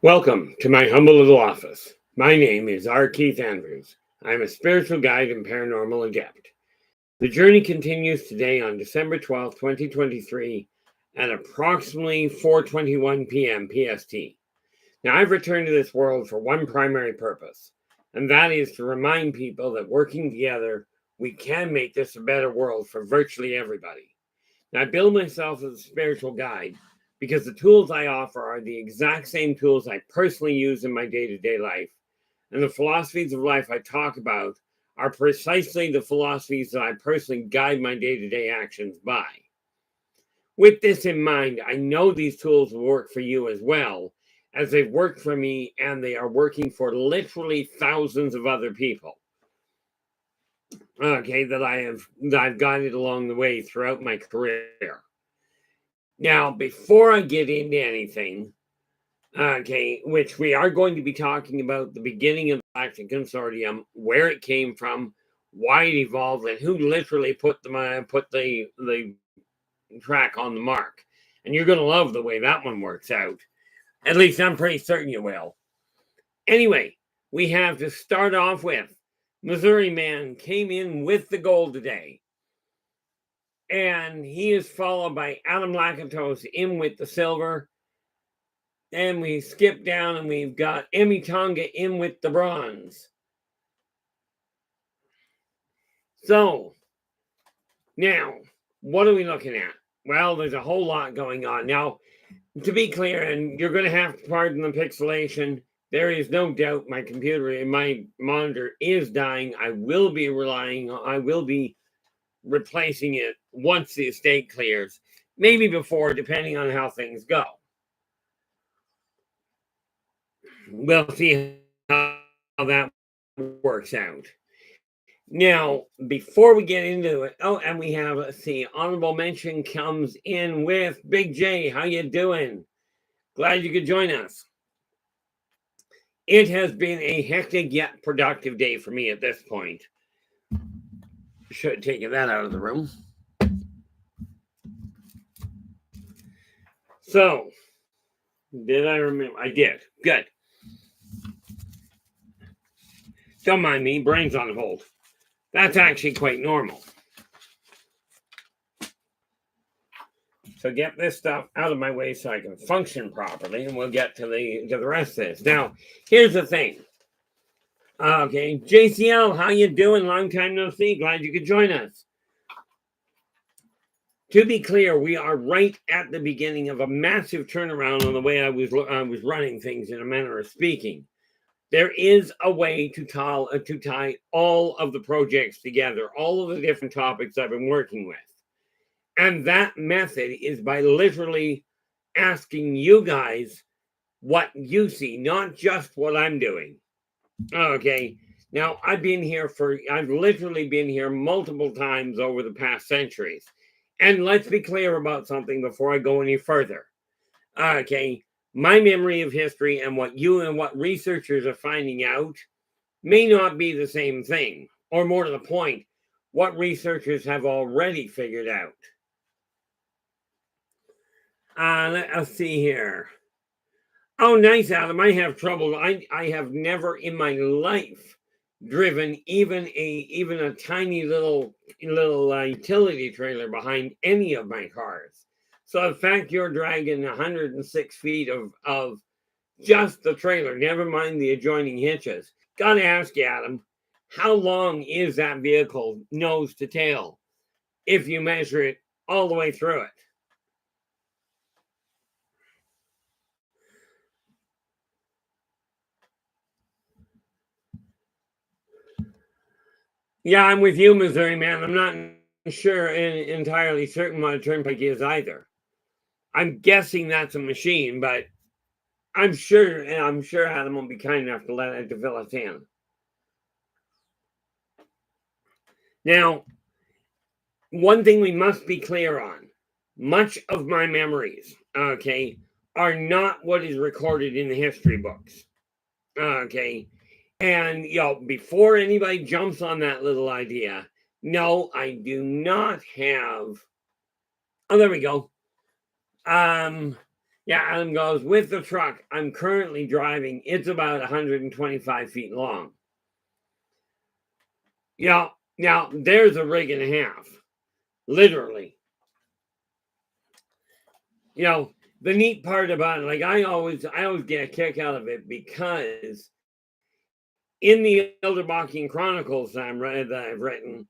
Welcome to my humble little office. My name is R. Keith Andrews. I'm a spiritual guide and paranormal adept. The journey continues today on December 12th, 2023 at approximately 4:21 p.m. PST. Now, I've returned to this world for one primary purpose, and that is to remind people that working together, we can make this a better world for virtually everybody. Now, I build myself as a spiritual guide because the tools I offer are the exact same tools I personally use in my day-to-day life. And the philosophies of life I talk about are precisely the philosophies that I personally guide my day-to-day actions by. With this in mind, I know these tools will work for you as well, as they've worked for me and they are working for literally thousands of other people. That I've guided along the way throughout my career. Now, before I get into anything, which we are going to be talking about the beginning of the Galactic Consortium, where it came from, why it evolved, and who literally put the track on the mark. And you're going to love the way that one works out. At least I'm pretty certain you will. Anyway, we have to start off with Missouri Man came in with the gold today. And he is followed by Adam Lakatos in with the silver. And we skip down and we've got Emmy Tonga in with the bronze. So, now, what are we looking at? Well, there's a whole lot going on. Now, to be clear, and you're going to have to pardon the pixelation, there is no doubt my computer and my monitor is dying. I will be replacing it once the estate clears. Maybe before, depending on how things go. We'll see how that works out. Now, before we get into it, and we have, let's see, honorable mention comes in with Big J. How you doing? Glad you could join us. It has been a hectic yet productive day for me at this point. Should have taken that out of the room. So, did I remember? I did. Good. Don't mind me, brain's on hold. That's actually quite normal. So get this stuff out of my way so I can function properly, and we'll get to the rest of this. Now, here's the thing. Okay, JCL, how you doing? Long time no see. Glad you could join us. To be clear, we are right at the beginning of a massive turnaround on the way I was running things, in a manner of speaking. There is a way to tie all of the projects together, all of the different topics I've been working with. And that method is by literally asking you guys what you see, not just what I'm doing. Okay. Now, I've literally been here multiple times over the past centuries. And let's be clear about something before I go any further. Okay. My memory of history and what researchers are finding out may not be the same thing, or more to the point, what researchers have already figured out. Let's see here. Oh, nice, Adam. I have trouble. I have never in my life driven even a tiny little utility trailer behind any of my cars. So the fact you're dragging 106 feet of just the trailer, never mind the adjoining hitches. Gotta ask you, Adam, how long is that vehicle nose to tail if you measure it all the way through it? Yeah, I'm with you, Missouri Man. I'm not sure and entirely certain what a turnpike is either. I'm guessing that's a machine, but I'm sure Adam will be kind enough to fill us in. Now, one thing we must be clear on: much of my memories, are not what is recorded in the history books. And before anybody jumps on that little idea, no, I do not have. Oh, there we go. Yeah, Adam goes, with the truck I'm currently driving, it's about 125 feet long. Yeah, now there's a rig and a half, literally. The neat part about it, like I always get a kick out of it because in the Yldrbacian Chronicles that I've written,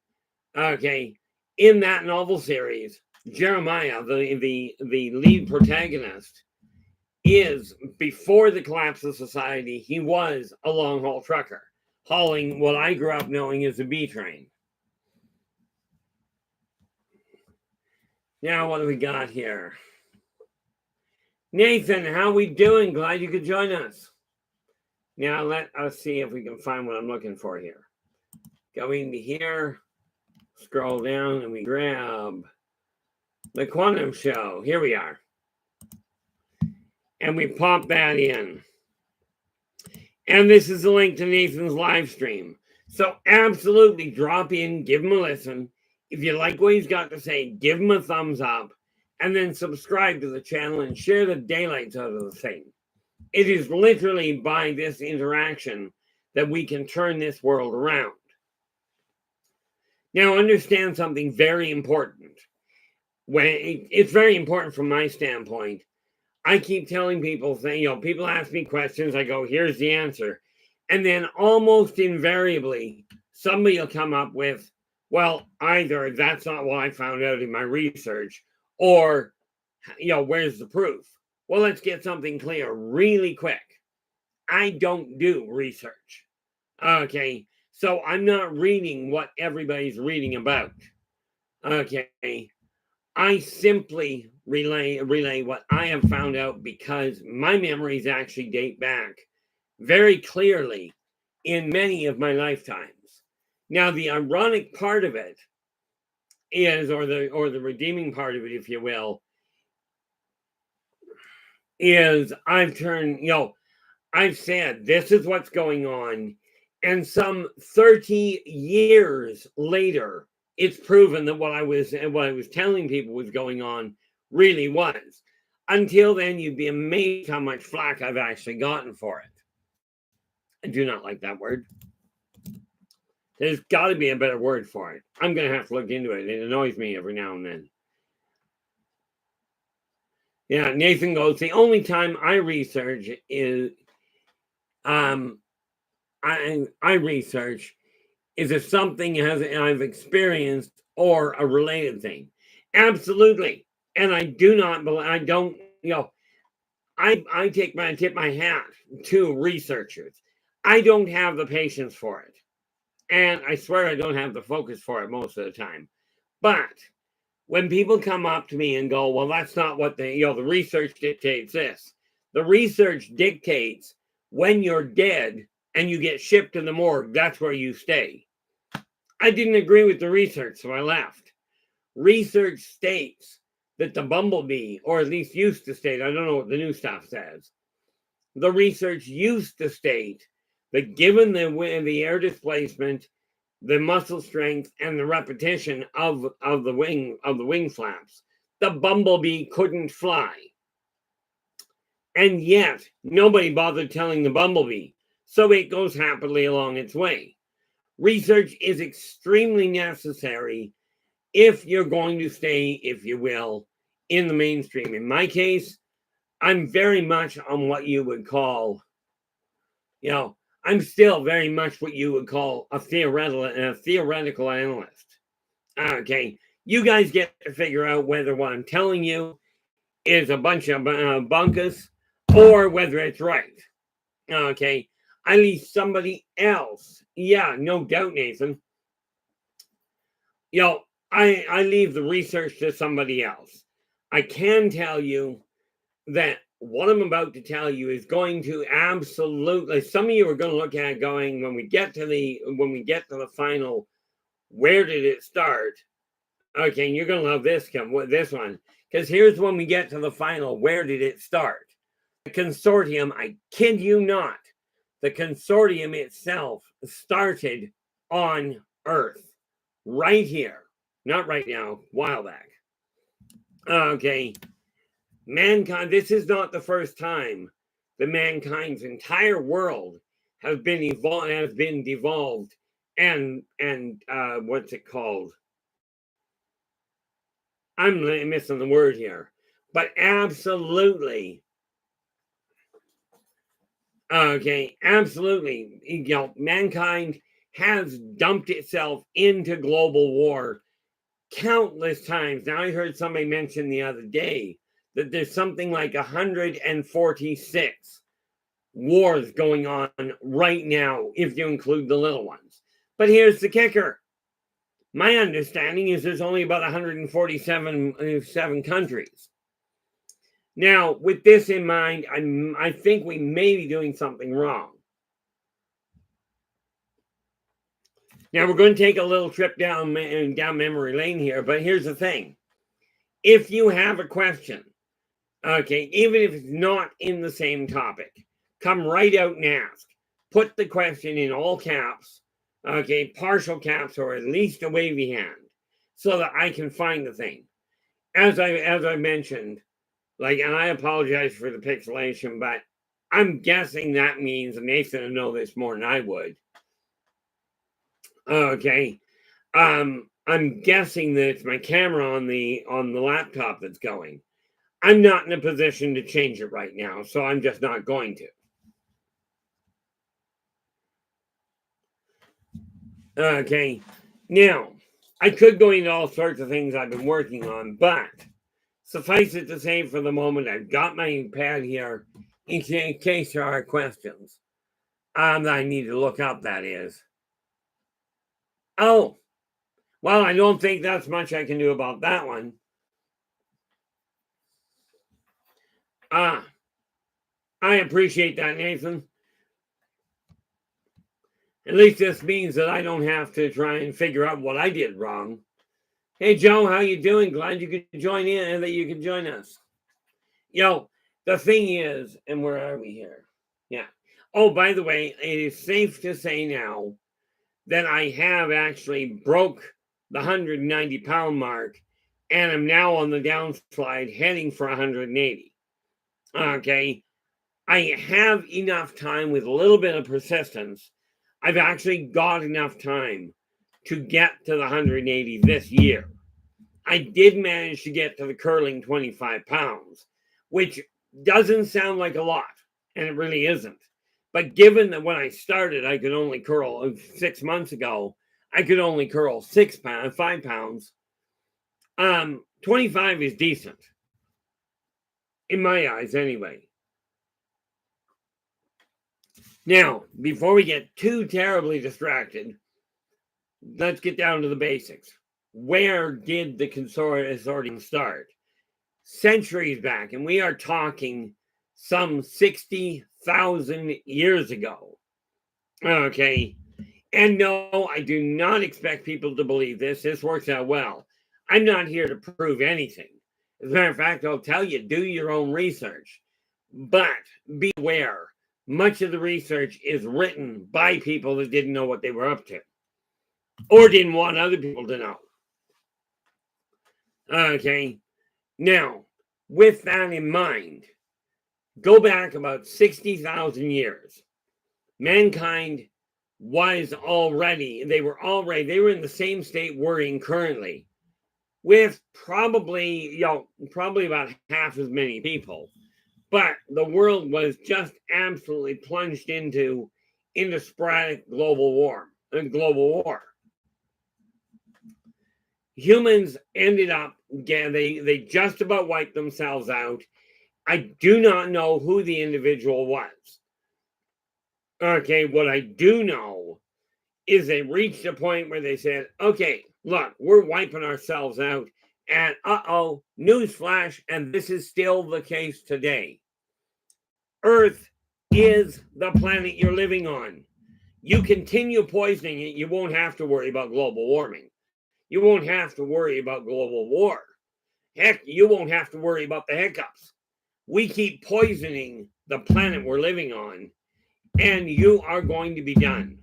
okay, in that novel series, Jeremiah, the lead protagonist, is before the collapse of society, he was a long haul trucker, hauling what I grew up knowing as a B train. Now, what do we got here? Nathan, how we doing? Glad you could join us. Now, let us see if we can find what I'm looking for here. Go into here, scroll down, and we grab the Quantum Show. Here we are. And we pop that in. And this is the link to Nathan's live stream. So absolutely drop in, give him a listen. If you like what he's got to say, give him a thumbs up. And then subscribe to the channel and share the daylights out of the thing. It is literally by this interaction that we can turn this world around. Now, understand something very important. It's very important from my standpoint. I keep telling people, people ask me questions. I go, here's the answer. And then almost invariably, somebody will come up with, well, either that's not what I found out in my research, or, where's the proof? Well, let's get something clear really quick. I don't do research. Okay. So I'm not reading what everybody's reading about. Okay. I simply relay what I have found out because my memories actually date back very clearly in many of my lifetimes. Now, the ironic part of it is, or the redeeming part of it, if you will, is I've said this is what's going on, and some 30 years later, it's proven that what I was telling people was going on really was. Until then, you'd be amazed how much flack I've actually gotten for it. I do not like that word. There's got to be a better word for it. I'm going to have to look into it. It annoys me every now and then. Yeah, Nathan goes, the only time I research is, I research is if something I've experienced or a related thing. Absolutely. And I tip my hat to researchers. I don't have the patience for it. And I swear I don't have the focus for it most of the time. But when people come up to me and go, well, that's not what the research dictates this. The research dictates when you're dead and you get shipped to the morgue, that's where you stay. I didn't agree with the research, so I left. Research states that the bumblebee, or at least used to state, I don't know what the new stuff says. The research used to state that given the air displacement, the muscle strength, and the repetition of the wing flaps, the bumblebee couldn't fly. And yet, nobody bothered telling the bumblebee, so it goes happily along its way. Research is extremely necessary if you're going to stay, if you will, in the mainstream. In my case, I'm very much on what you would call, I'm still very much what you would call a theoretical analyst. Okay, you guys get to figure out whether what I'm telling you is a bunch of bunkus or whether it's right. Okay, I leave somebody else. Yeah, no doubt, Nathan. I leave the research to somebody else. I can tell you that what I'm about to tell you is going to absolutely, some of you are going to look at it going, when we get to the final, where did it start? Okay, you're going to love this one, because here's when we get to the final, where did it start? The consortium, I kid you not, the consortium itself started on Earth, right here, not right now, a while back. Okay. Mankind, this is not the first time that mankind's entire world has been devolved and what's it called? I'm missing the word here, but absolutely, absolutely, mankind has dumped itself into global war countless times. Now, I heard somebody mention the other day that there's something like 146 wars going on right now, if you include the little ones. But here's the kicker. My understanding is there's only about 147 countries. Now, with this in mind, I think we may be doing something wrong. Now, we're going to take a little trip down memory lane here, but here's the thing. If you have a question, okay, even if it's not in the same topic, come right out and ask. Put the question in all caps, okay, partial caps, or at least a wavy hand, so that I can find the thing. As I mentioned, and I apologize for the pixelation, but I'm guessing that means Nathan will know this more than I would. Okay. I'm guessing that it's my camera on the laptop that's going. I'm not in a position to change it right now, so I'm just not going to. Okay. Now, I could go into all sorts of things I've been working on, but suffice it to say for the moment, I've got my pad here in case there are questions that I need to look up, that is. Oh, well, I don't think that's much I can do about that one. I appreciate that, Nathan. At least this means that I don't have to try and figure out what I did wrong. Hey, Joe, how you doing? Glad you could join in and that you could join us. The thing is, and where are we here? Yeah. Oh, by the way, it is safe to say now that I have actually broke the 190-pound mark, and I'm now on the downslide heading for 180. Okay. I have enough time with a little bit of persistence. I've actually got enough time to get to the 180 this year. I did manage to get to the curling 25 pounds, which doesn't sound like a lot, and it really isn't. But given that when I started, I could only curl 6 months ago, I could only curl 5 pounds. 25 is decent. In my eyes, anyway. Now, before we get too terribly distracted, let's get down to the basics. Where did the consortium start? Centuries back, and we are talking some 60,000 years ago. Okay. And no, I do not expect people to believe this. This works out well. I'm not here to prove anything. As a matter of fact, I'll tell you, do your own research. But be aware, much of the research is written by people that didn't know what they were up to or didn't want other people to know. Okay. Now, with that in mind, go back about 60,000 years. Mankind was already, they were in the same state we're in currently, with probably about half as many people. But the world was just absolutely plunged into sporadic global war. Humans ended up, they just about wiped themselves out. I do not know who the individual was. Okay, what I do know is they reached a point where they said, okay, look, we're wiping ourselves out. And newsflash, and this is still the case today. Earth is the planet you're living on. You continue poisoning it, you won't have to worry about global warming. You won't have to worry about global war. Heck, you won't have to worry about the hiccups. We keep poisoning the planet we're living on, and you are going to be done.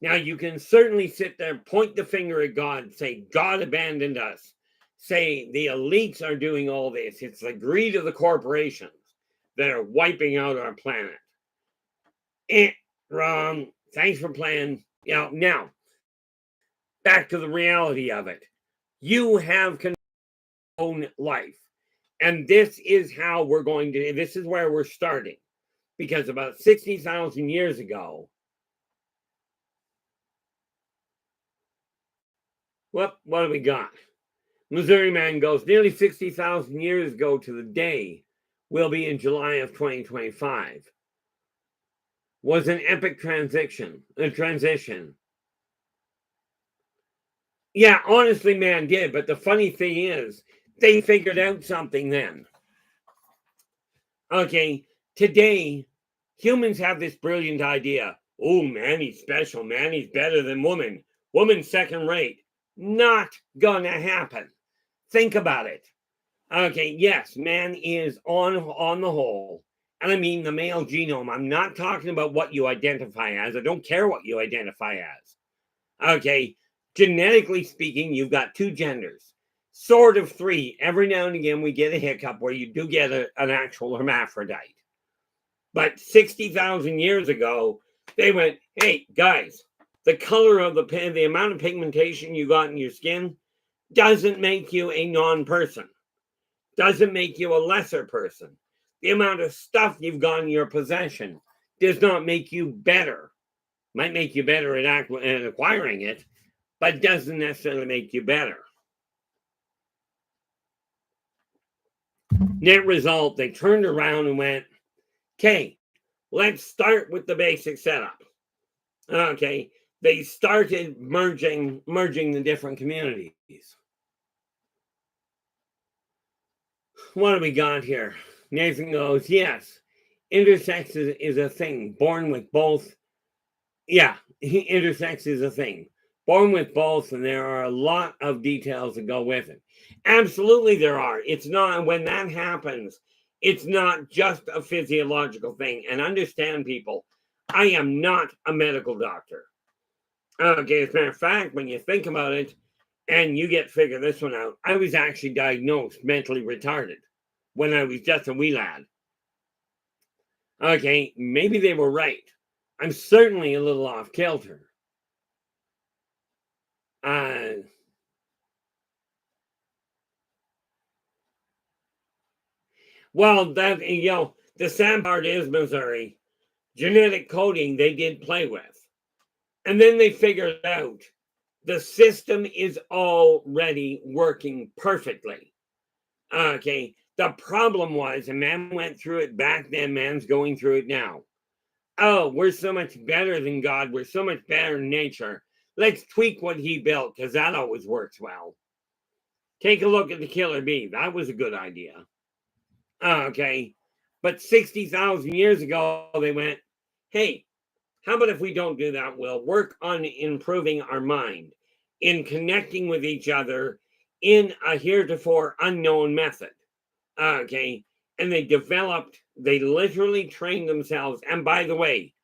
Now, you can certainly sit there, point the finger at God, say, God abandoned us. say the elites are doing all this. It's the greed of the corporations that are wiping out our planet. Wrong. Thanks for playing. Now, back to the reality of it. You have control of your own life. And this is how we're going to, this is where we're starting. Because about 60,000 years ago, what do we got? Missouri Man goes, nearly 60,000 years ago to the day, will be in July of 2025, was an epic transition. Yeah, honestly, man did. But the funny thing is, they figured out something then. Okay, today, humans have this brilliant idea. Oh, man, he's special. Man, he's better than woman. Woman's second rate. Not gonna happen. Think about it. Okay, yes, man is on the whole, and I mean the male genome. I'm not talking about what you identify as. I don't care what you identify as. Okay, genetically speaking, you've got two genders, sort of three. Every now and again, we get a hiccup where you do get an actual hermaphrodite. But 60,000 years ago, they went, hey, guys, the color of the amount of pigmentation you got in your skin doesn't make you a non-person. Doesn't make you a lesser person. The amount of stuff you've got in your possession does not make you better. Might make you better at acquiring it, but doesn't necessarily make you better. Net result, they turned around and went, okay, let's start with the basic setup. Okay, they started merging the different communities. What do we got here? Nathan goes, yes, intersex is a thing. Born with both. Yeah, intersex is a thing. Born with both, and there are a lot of details that go with it. Absolutely there are. It's not, when that happens, it's not just a physiological thing. And understand, people, I am not a medical doctor. Okay, as a matter of fact, when you think about it, and you figure this one out, I was actually diagnosed mentally retarded when I was just a wee lad. Okay, maybe they were right. I'm certainly a little off kilter. Well, that, the sad part is, Missouri, genetic coding they did play with. And then they figured out the system is already working perfectly. Okay, the problem was, and man went through it back then, man's going through it now. Oh, we're so much better than God. We're so much better than nature. Let's tweak what he built, because that always works well. Take a look at the killer bee. That was a good idea. Okay, but 60,000 years ago, they went, hey, how about if we don't do that? We'll work on improving our mind, in connecting with each other in a heretofore unknown method. Okay, and they literally trained themselves. And by the way,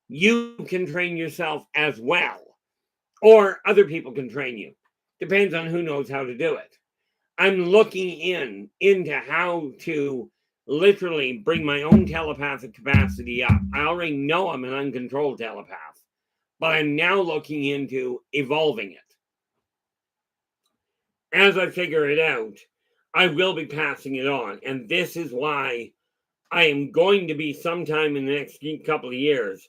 you can train yourself as well, or other people can train you. Depends on who knows how to do it. I'm looking into how to literally bring my own telepathic capacity up. I already know I'm an uncontrolled telepath, but I'm now looking into evolving it. As I figure it out, I will be passing it on. And this is why I am going to be, sometime in the next couple of years,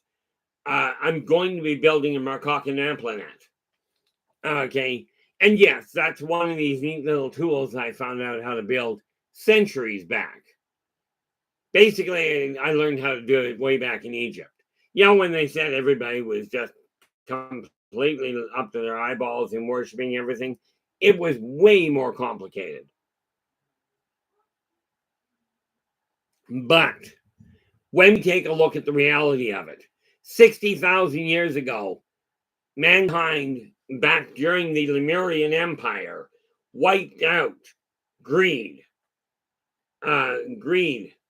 I'm going to be building a Marcocan planet. Okay. And yes, that's one of these neat little tools I found out how to build centuries back. Basically, I learned how to do it way back in Egypt. When they said everybody was just completely up to their eyeballs in worshiping everything, it was way more complicated. But when we take a look at the reality of it, 60,000 years ago, mankind, back during the Lemurian Empire, wiped out greed,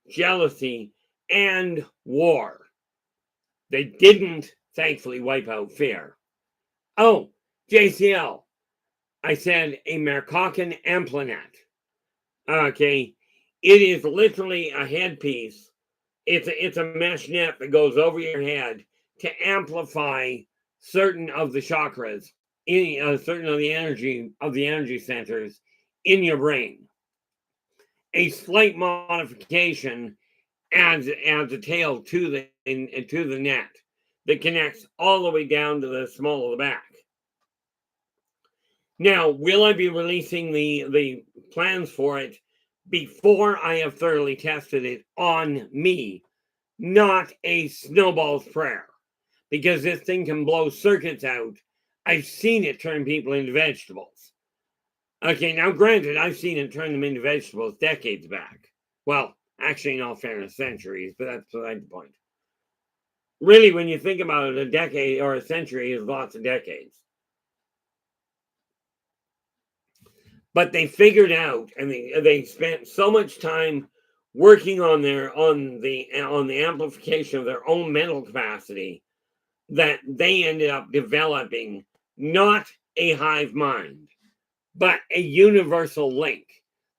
jealousy, and war. They didn't, thankfully, wipe out fear. Oh, JCL, I said a Marcocan amplinet. Okay, it is literally a headpiece. It's a mesh net that goes over your head to amplify certain of the chakras, certain of the energy centers in your brain. A slight modification adds a tail to the net that connects all the way down to the small of the back. Now, will I be releasing the plans for it before I have thoroughly tested it on me? Not a snowball's prayer, because this thing can blow circuits out. I've seen it turn people into vegetables. Okay, now granted, I've seen it turn them into vegetables decades back. Well, actually, in all fairness, centuries, but that's beside the point. Really, when you think about it, a decade or a century is lots of decades. But they figured out, and they spent so much time working on the amplification of their own mental capacity that they ended up developing not a hive mind, but a universal link.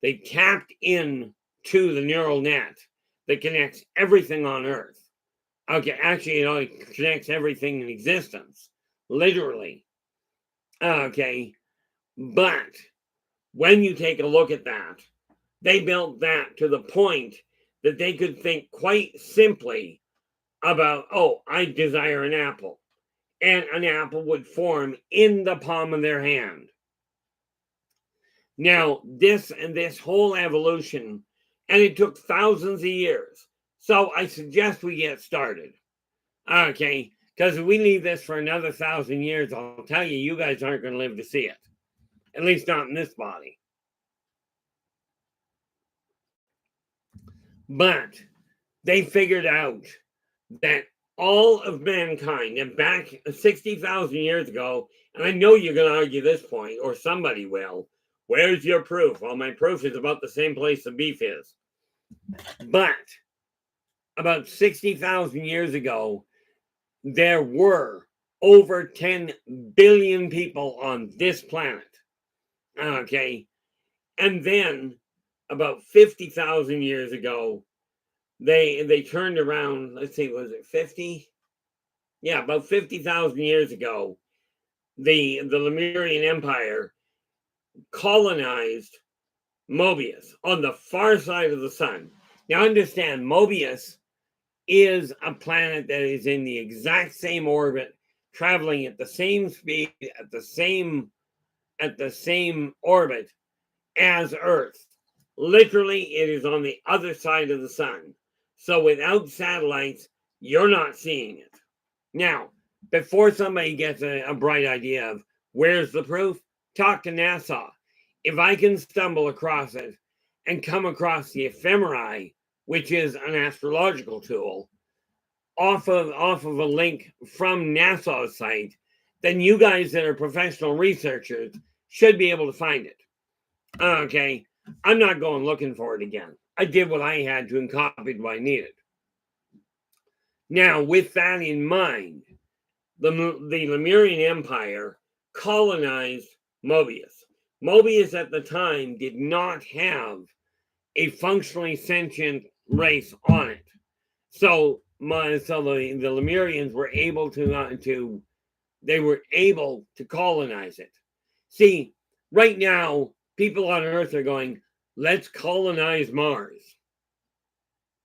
They tapped in to the neural net that connects everything on Earth. Okay, actually, it connects everything in existence, literally. Okay, but when you take a look at that, they built that to the point that they could think quite simply about, oh, I desire an apple. And an apple would form in the palm of their hand. Now, this whole evolution, and it took thousands of years. So I suggest we get started. Okay, because if we leave this for another 1,000 years, I'll tell you, you guys aren't going to live to see it. At least not in this body. But they figured out that all of mankind, and back 60,000 years ago, and I know you're going to argue this point, or somebody will. Where's your proof? Well, my proof is about the same place the beef is. But about 60,000 years ago, there were over 10 billion people on this planet. Okay. And then about 50,000 years ago, they turned around. Let's see, was it 50? Yeah, about 50,000 years ago, the Lemurian Empire colonized Mobius on the far side of the sun. Now understand, Mobius is a planet that is in the exact same orbit, traveling at the same speed, at the same orbit as Earth. Literally, it is on the other side of the sun. So without satellites, you're not seeing it. Now, before somebody gets a bright idea of where's the proof, talk to NASA. If I can stumble across it and come across the ephemerae, which is an astrological tool, off of a link from NASA's site, then you guys that are professional researchers should be able to find it. Okay, I'm not going looking for it again. I did what I had to and copied what I needed. Now, with that in mind, the Lemurian Empire colonized Mobius. Mobius at the time did not have a functionally sentient race on it. So the Lemurians were able to colonize it. See, right now, people on Earth are going, let's colonize Mars.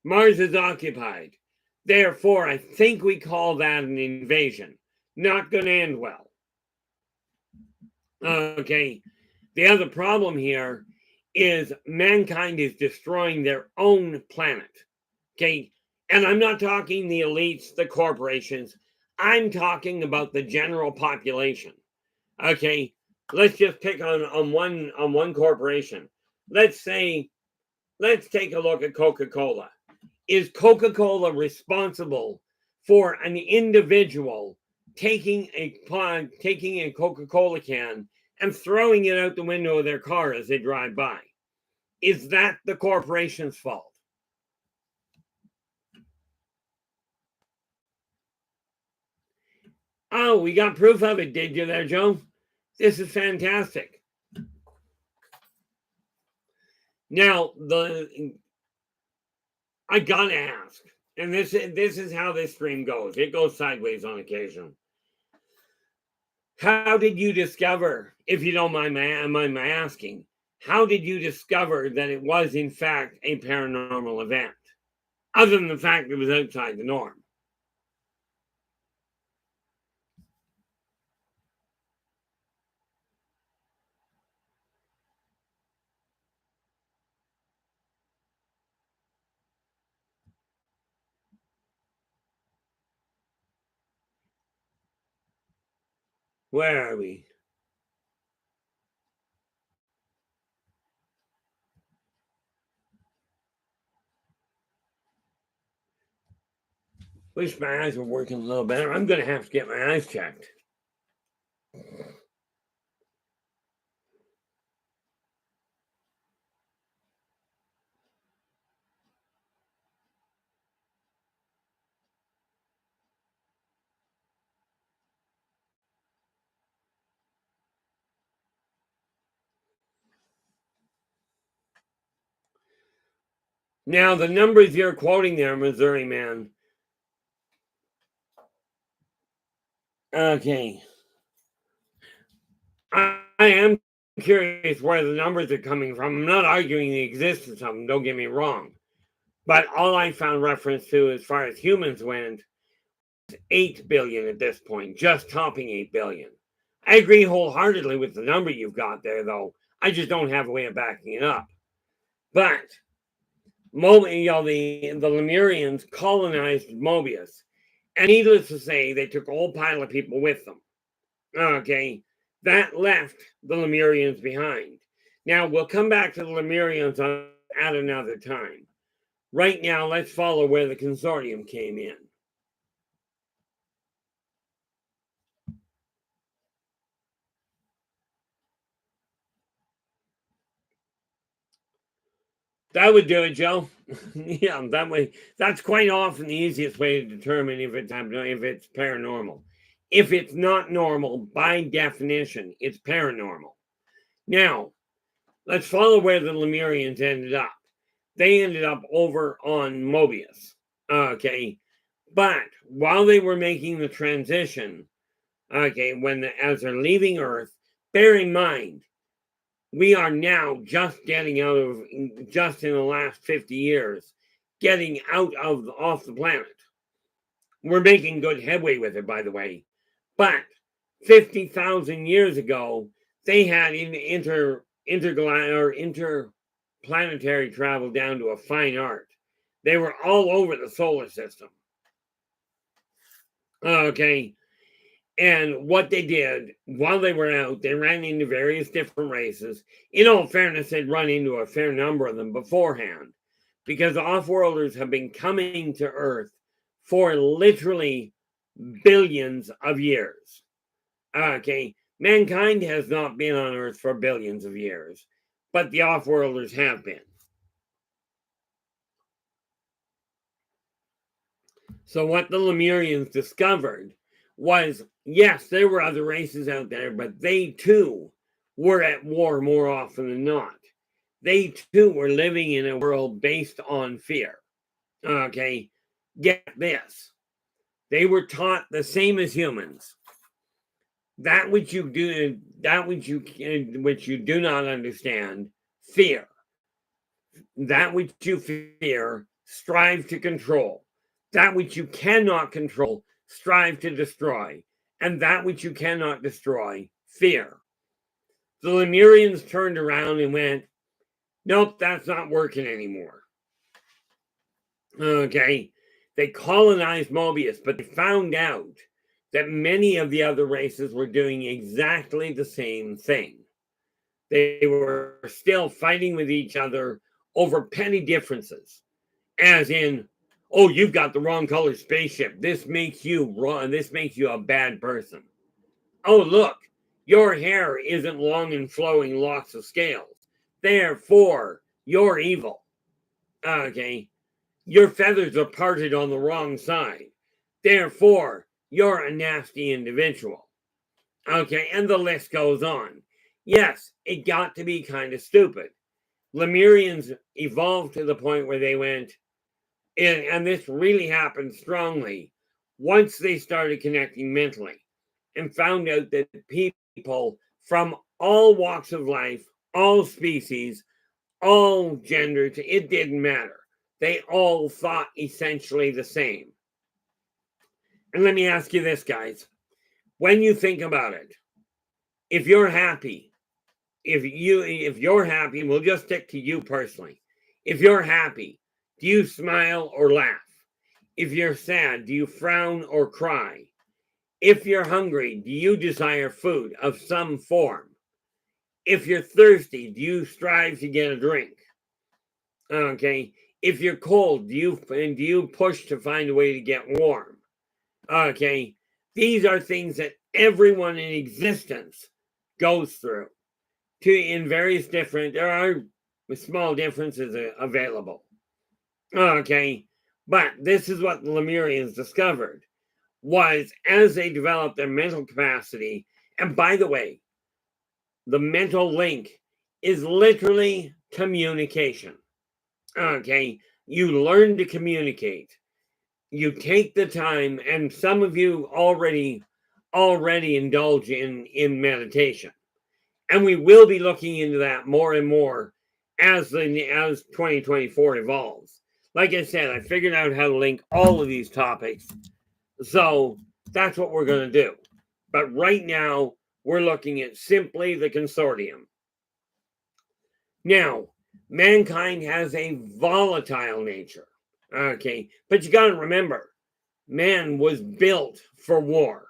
Mars is occupied. Therefore, I think we call that an invasion. Not going to end well. Okay. The other problem here is mankind is destroying their own planet. Okay. And I'm not talking the elites, the corporations. I'm talking about the general population. Okay. Let's just pick on one corporation. Let's take a look at Coca-Cola. Is Coca-Cola responsible for an individual taking a Coca-Cola can and throwing it out the window of their car as they drive by? Is that the corporation's fault? Oh, we got proof of it, did you there, Joe? This is fantastic. Now, I gotta ask, and this is how this stream goes. It goes sideways on occasion. How did you discover, if you don't mind my asking, how did you discover that it was in fact a paranormal event, other than the fact it was outside the norm? Where are we? Wish my eyes were working a little better. I'm going to have to get my eyes checked. Now, the numbers you're quoting there, Missouri man. Okay. I am curious where the numbers are coming from. I'm not arguing the existence of them, don't get me wrong. But all I found reference to as far as humans went, 8 billion at this point, just topping 8 billion. I agree wholeheartedly with the number you've got there, though. I just don't have a way of backing it up. But the Lemurians colonized Mobius. And needless to say, they took a whole pile of people with them. Okay, that left the Lemurians behind. Now, we'll come back to the Lemurians at another time. Right now, let's follow where the consortium came in. That would do it, Joe. Yeah, that way. That's quite often the easiest way to determine if it's paranormal. If it's not normal, by definition, it's paranormal. Now, let's follow where the Lemurians ended up. They ended up over on Mobius. Okay, but while they were making the transition, okay, as they're leaving Earth, bear in mind we are now just getting out of, just in the last 50 years, getting out of off the planet. We're making good headway with it, by the way. But 50,000 years ago, they had interplanetary travel down to a fine art. They were all over the solar system. Okay. And what they did while they were out, they ran into various different races. In all fairness, they'd run into a fair number of them beforehand because off-worlders have been coming to Earth for literally billions of years. Okay, mankind has not been on Earth for billions of years, but the off-worlders have been. So what the Lemurians discovered was, yes, there were other races out there, but they too were at war more often than not. They too were living in a world based on fear. Okay, get this. They were taught the same as humans. That which you do not understand, fear. That which you fear, strive to control. That which you cannot control, strive to destroy. And that which you cannot destroy, fear. The Lemurians turned around and went, nope, that's not working anymore. Okay, they colonized Mobius, but they found out that many of the other races were doing exactly the same thing. They were still fighting with each other over petty differences, as in, oh, you've got the wrong color spaceship. This makes you wrong. This makes you a bad person. Oh, look, your hair isn't long and flowing locks of scales. Therefore, you're evil. Okay. Your feathers are parted on the wrong side. Therefore, you're a nasty individual. Okay. And the list goes on. Yes, it got to be kind of stupid. Lemurians evolved to the point where they went, and this really happened strongly once they started connecting mentally and found out that people from all walks of life, all species, all genders, it didn't matter. They all thought essentially the same. And let me ask you this, guys. When you think about it, if you're happy, if you're happy, we'll just stick to you personally. If you're happy, do you smile or laugh? If you're sad, do you frown or cry? If you're hungry, do you desire food of some form? If you're thirsty, do you strive to get a drink? Okay. If you're cold, do you push to find a way to get warm? Okay. These are things that everyone in existence goes through. In various different, there are small differences available. Okay. But this is what the Lemurians discovered, was as they developed their mental capacity. And by the way, the mental link is literally communication. Okay. You learn to communicate. You take the time, and some of you already indulge in meditation. And we will be looking into that more and more as 2024 evolves. Like I said, I figured out how to link all of these topics. So that's what we're going to do. But right now, we're looking at simply the consortium. Now, mankind has a volatile nature. Okay. But you got to remember, man was built for war.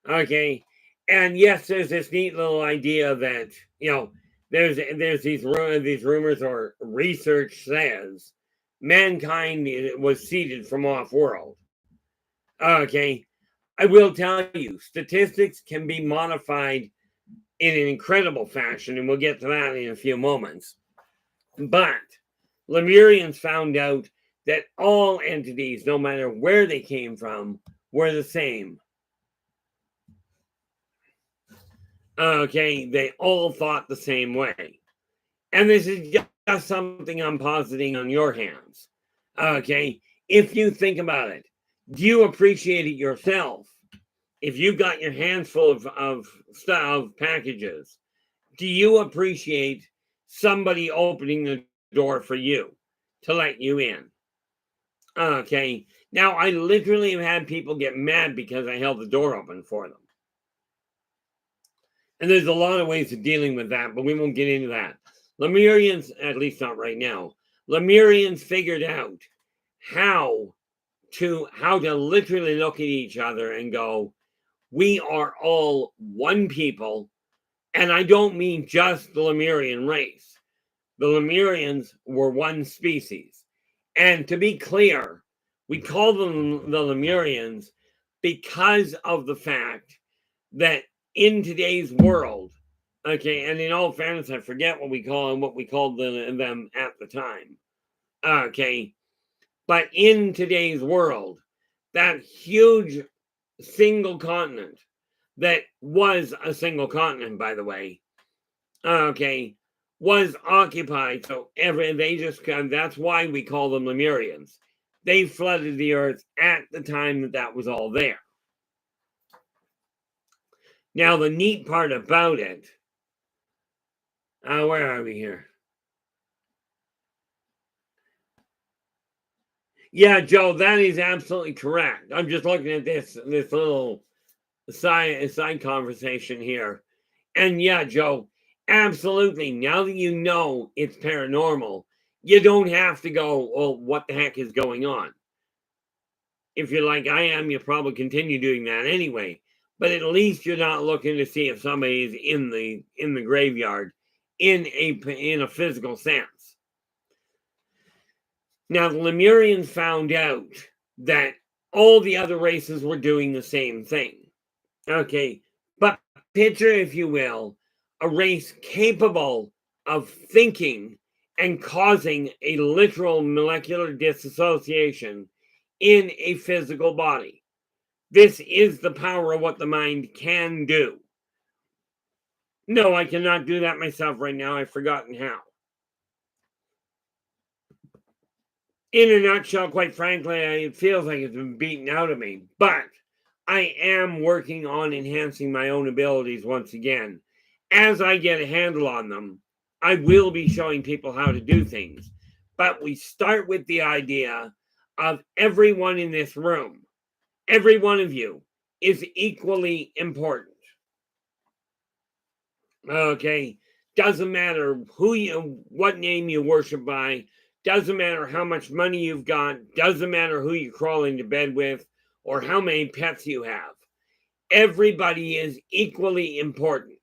Okay. And yes, there's this neat little idea that, there's these rumors, or research says mankind was seeded from off-world. Okay. I will tell you, statistics can be modified in an incredible fashion, and we'll get to that in a few moments. But Lemurians found out that all entities, no matter where they came from, were the same. Okay, they all thought the same way. And this is just something I'm positing on your hands. Okay, if you think about it, do you appreciate it yourself? If you've got your hands full of packages, do you appreciate somebody opening the door for you to let you in? Okay, now I literally have had people get mad because I held the door open for them. And there's a lot of ways of dealing with that, but we won't get into that. Lemurians, at least not right now, Lemurians figured out how to literally look at each other and go, we are all one people. And I don't mean just the Lemurian race. The Lemurians were one species. And to be clear, we call them the Lemurians because of the fact that in today's world, okay, and in all fairness, I forget what we called them at the time. Okay, but in today's world, that huge single continent that was a single continent, by the way, okay, was occupied. So that's why we call them Lemurians. They flooded the earth at the time that was all there. Now, the neat part about it, where are we here? Yeah, Joe, that is absolutely correct. I'm just looking at this little side conversation here. And yeah, Joe, absolutely. Now that you know it's paranormal, you don't have to go, oh, what the heck is going on? If you're like I am, you'll probably continue doing that anyway. But at least you're not looking to see if somebody is in the graveyard in a physical sense. Now, the Lemurians found out that all the other races were doing the same thing. Okay, but picture, if you will, a race capable of thinking and causing a literal molecular dissociation in a physical body. This is the power of what the mind can do. No, I cannot do that myself right now. I've forgotten how. In a nutshell, quite frankly, it feels like it's been beaten out of me. But I am working on enhancing my own abilities once again. As I get a handle on them, I will be showing people how to do things. But we start with the idea of everyone in this room, every one of you, is equally important. Okay, doesn't matter what name you worship by, doesn't matter how much money you've got, doesn't matter who you crawl into bed with, or how many pets you have. Everybody is equally important.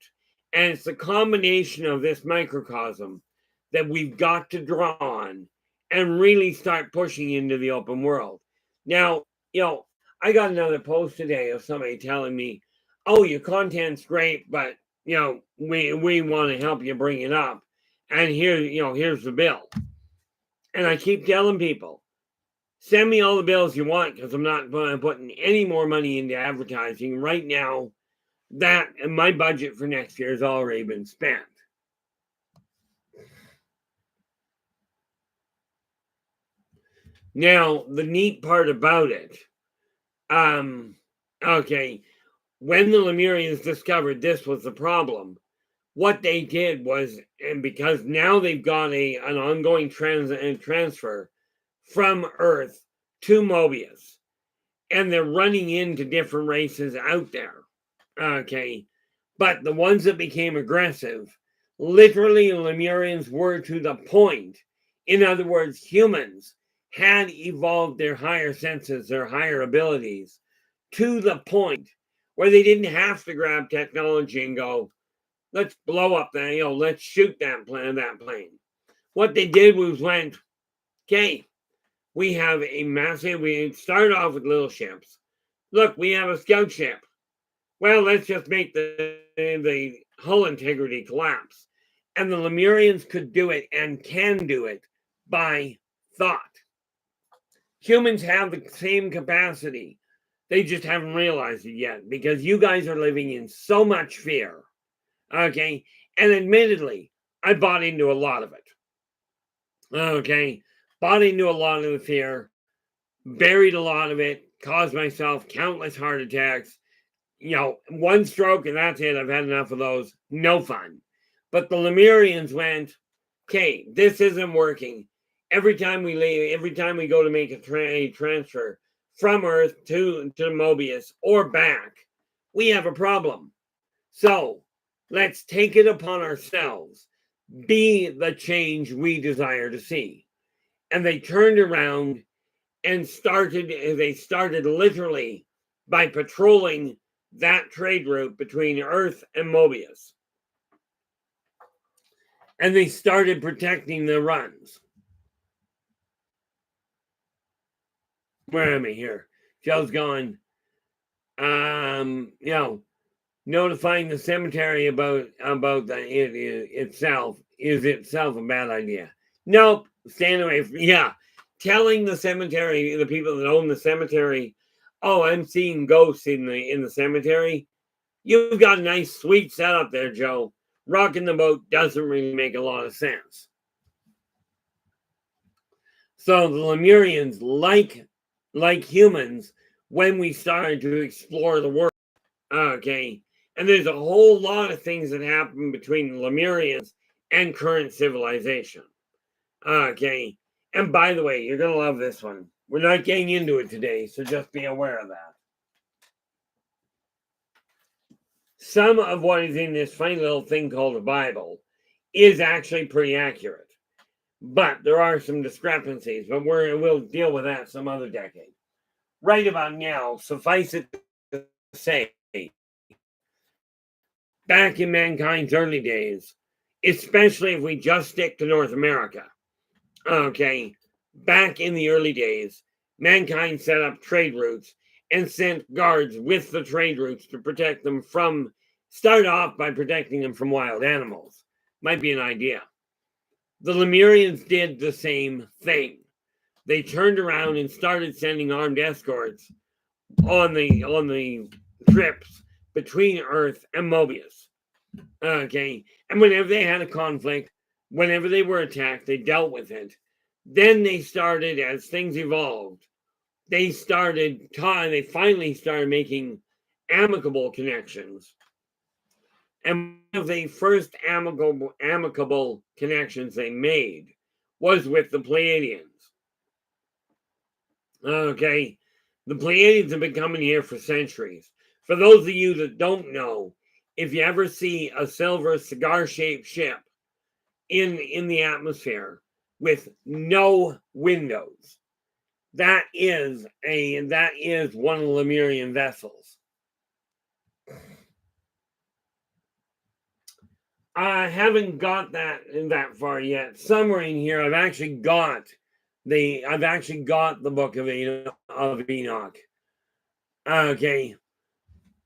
And it's the combination of this microcosm that we've got to draw on and really start pushing into the open world. Now, I got another post today of somebody telling me, oh, your content's great, but we want to help you bring it up. And here's the bill. And I keep telling people, send me all the bills you want because I'm not putting any more money into advertising right now. That and my budget for next year has already been spent. Now, the neat part about it, okay, when the Lemurians discovered this was the problem, what they did was, and because now they've got an ongoing transfer from Earth to Mobius, and they're running into different races out there. Okay, but the ones that became aggressive, literally Lemurians were to the point. In other words, humans had evolved their higher senses, their higher abilities, to the point where they didn't have to grab technology and go, let's blow up that, let's shoot that plane. What they did was went, okay, we have we started off with little ships. Look, we have a scout ship. Well, let's just make the hull integrity collapse. And the Lemurians could do it and can do it by thought. Humans have the same capacity. They just haven't realized it yet because you guys are living in so much fear. Okay. And admittedly, I bought into a lot of it. Okay. Bought into a lot of the fear, buried a lot of it, caused myself countless heart attacks. One stroke and that's it. I've had enough of those. No fun. But the Lemurians went, okay, this isn't working. Every time we leave, every time we go to make a transfer from Earth to Mobius or back, we have a problem. So let's take it upon ourselves, be the change we desire to see. And they turned around and they started literally by patrolling that trade route between Earth and Mobius. And they started protecting the runs. Where am I here? Joe's going, notifying the cemetery about itself is itself a bad idea. Nope, stand away from, telling the cemetery, the people that own the cemetery, oh, I'm seeing ghosts in the cemetery. You've got a nice sweet setup there, Joe. Rocking the boat doesn't really make a lot of sense. So the Lemurians, like humans, when we started to explore the world, okay, and there's a whole lot of things that happen between the Lemurians and current civilization. Okay, and by the way, you're going to love this one. We're not getting into it today, so just be aware of that. Some of what is in this funny little thing called the Bible is actually pretty accurate. But there are some discrepancies, but we'll deal with that some other decade. Right about now, suffice it to say, back in mankind's early days, especially if we just stick to North America, okay, back in the early days, mankind set up trade routes and sent guards with the trade routes to protect them from, start off by protecting them from wild animals. Might be an idea. The Lemurians did the same thing. They turned around and started sending armed escorts on the trips between Earth and Mobius. Okay, and whenever they had a conflict, whenever they were attacked, they dealt with it. Then they started, as things evolved, they finally started making amicable connections. And one of the first amicable connections they made was with the Pleiadians. Okay, the Pleiadians have been coming here for centuries. For those of you that don't know, if you ever see a silver cigar-shaped ship in the atmosphere with no windows, that is one of the Lemurian vessels. I haven't got that far yet. Somewhere in here, I've actually got the book of Enoch. Okay.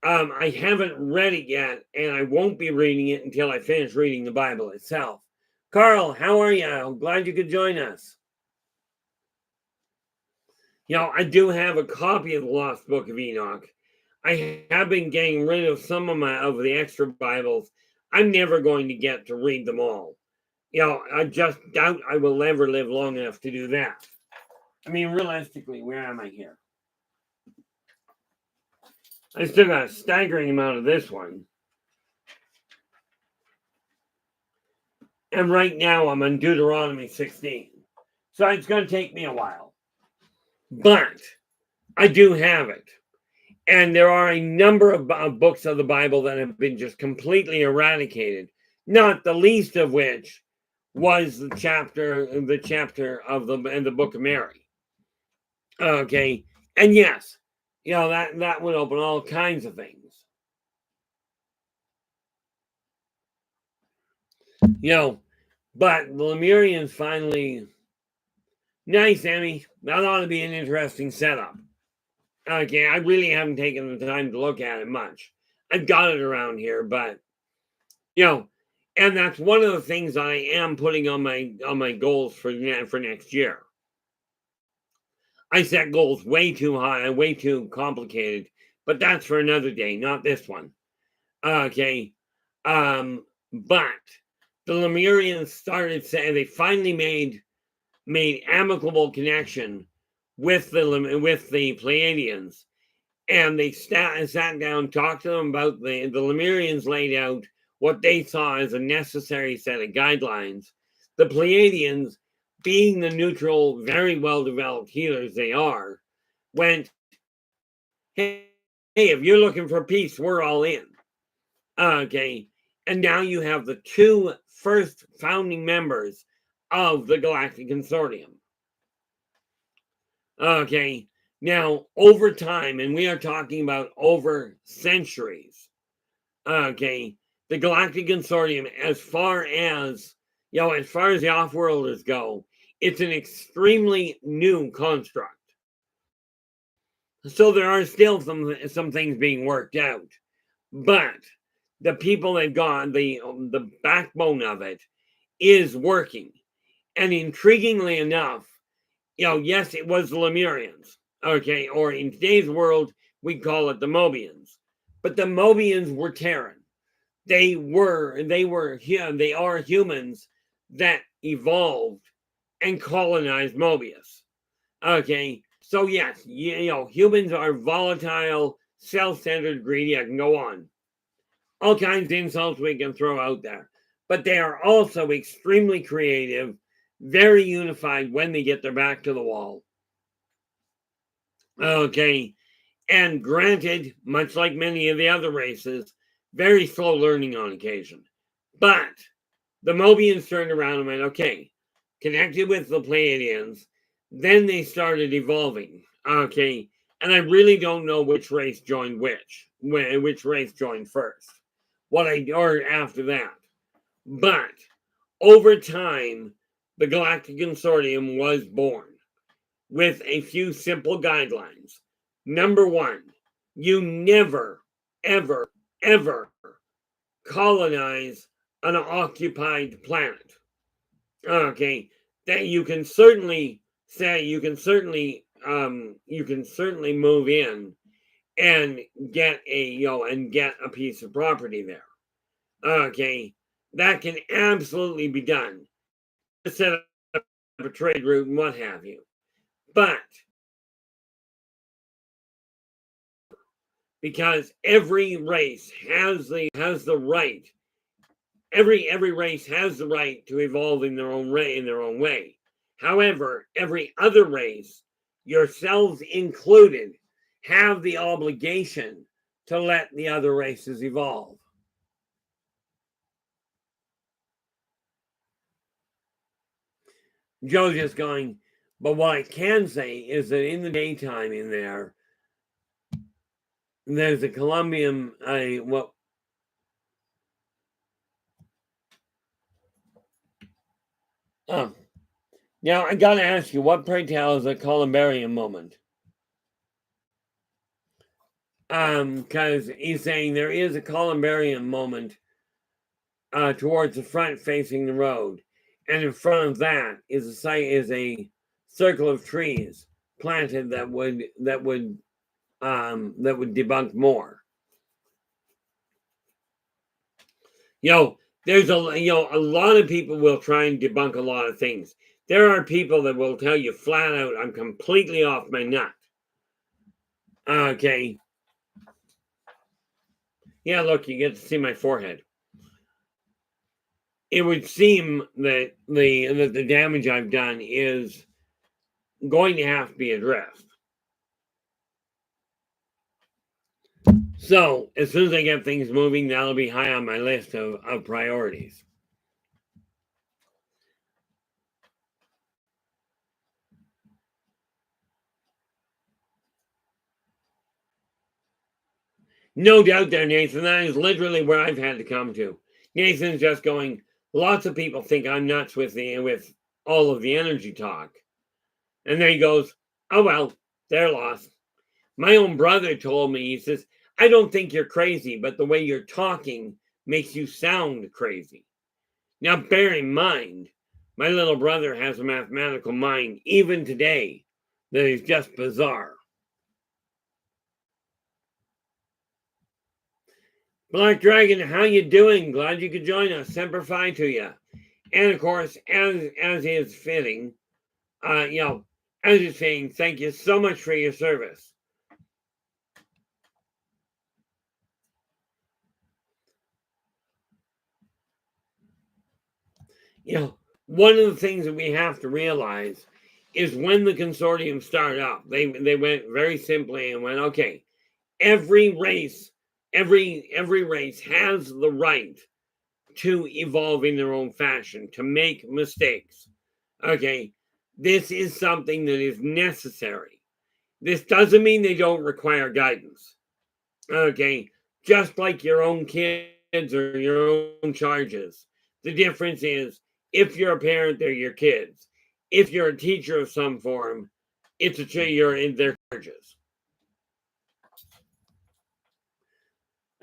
I haven't read it yet, and I won't be reading it until I finish reading the Bible itself. Carl, how are you? I'm glad you could join us. I do have a copy of the Lost Book of Enoch. I have been getting rid of some of the extra Bibles. I'm never going to get to read them all. I just doubt I will ever live long enough to do that. I mean, realistically, where am I here? I still got a staggering amount of this one. And right now I'm on Deuteronomy 16. So it's going to take me a while. But I do have it. And there are a number of books of the Bible that have been just completely eradicated, not the least of which was the chapter of the Book of Mary. Okay. And yes, that would open all kinds of things. But the Lemurians finally... Nice, Emmy. That ought to be an interesting setup. Okay, I really haven't taken the time to look at it much. I've got it around here, but and that's one of the things I am putting on my goals for next year. I set goals way too high, way too complicated, but that's for another day, not this one. Okay, but the Lemurians started saying they finally made amicable connection with the Pleiadians, and they sat down, talked to them about the Lemurians laid out what they saw as a necessary set of guidelines. The Pleiadians, being the neutral, very well developed healers they are, went, hey, if you're looking for peace, we're all in. Okay, and now you have the two first founding members of the Galactic Consortium. Okay, now over time, and we are talking about over centuries, okay, the Galactic Consortium, as far as the off-worlders go, it's an extremely new construct. So there are still some things being worked out, but the people that got the backbone of it is working. And intriguingly enough, yes, it was the Lemurians, okay, or in today's world, we call it the Mobians. But the Mobians were Terran. They are humans that evolved and colonized Mobius. Okay, so yes, humans are volatile, self-centered, greedy. I can go on. All kinds of insults we can throw out there. But they are also extremely creative, very unified when they get their back to the wall. Okay, and granted, much like many of the other races, very slow learning on occasion. But the Mobians turned around and went, okay, connected with the Pleiadians, then they started evolving. Okay, and I really don't know which race joined which race joined first. Or after that. But over time, the Galactic Consortium was born with a few simple guidelines. Number one, you never, ever, ever colonize an occupied planet. Okay, that you can certainly move in and get a piece of property there. Okay, that can absolutely be done. Set up a trade route and what have you. But because every race has the right, every race has the right to evolve in their own way. However, every other race, yourselves included, have the obligation to let the other races evolve. Joe's just going, but what I can say is that in the daytime in there's a Colombian, now I gotta ask you, what pray tell is a columbarium moment? Because he's saying there is a columbarium moment towards the front facing the road, and in front of that is a circle of trees planted that would debunk more. There's a lot of people will try and debunk a lot of things. There are people that will tell you flat out, I'm completely off my nut. Okay. Yeah, look, you get to see my forehead. It would seem that the damage I've done is going to have to be addressed. So, as soon as I get things moving, that'll be high on my list of priorities. No doubt there, Nathan. That is literally where I've had to come to. Nathan's just going, lots of people think I'm nuts with all of the energy talk. And then he goes, oh, well, they're lost. My own brother told me, he says, I don't think you're crazy, but the way you're talking makes you sound crazy. Now, bear in mind, my little brother has a mathematical mind, even today, that is just bizarre. Black Dragon, how you doing? Glad you could join us. Semper Fi to you. And of course, as is fitting, as is saying, thank you so much for your service. One of the things that we have to realize is when the consortium started up, they went very simply and went, okay, every race has the right to evolve in their own fashion, to make mistakes. Okay, this is something that is necessary. This doesn't mean they don't require guidance. Okay, just like your own kids or your own charges. The difference is, if you're a parent, they're your kids. If you're a teacher of some form, you're in their charges.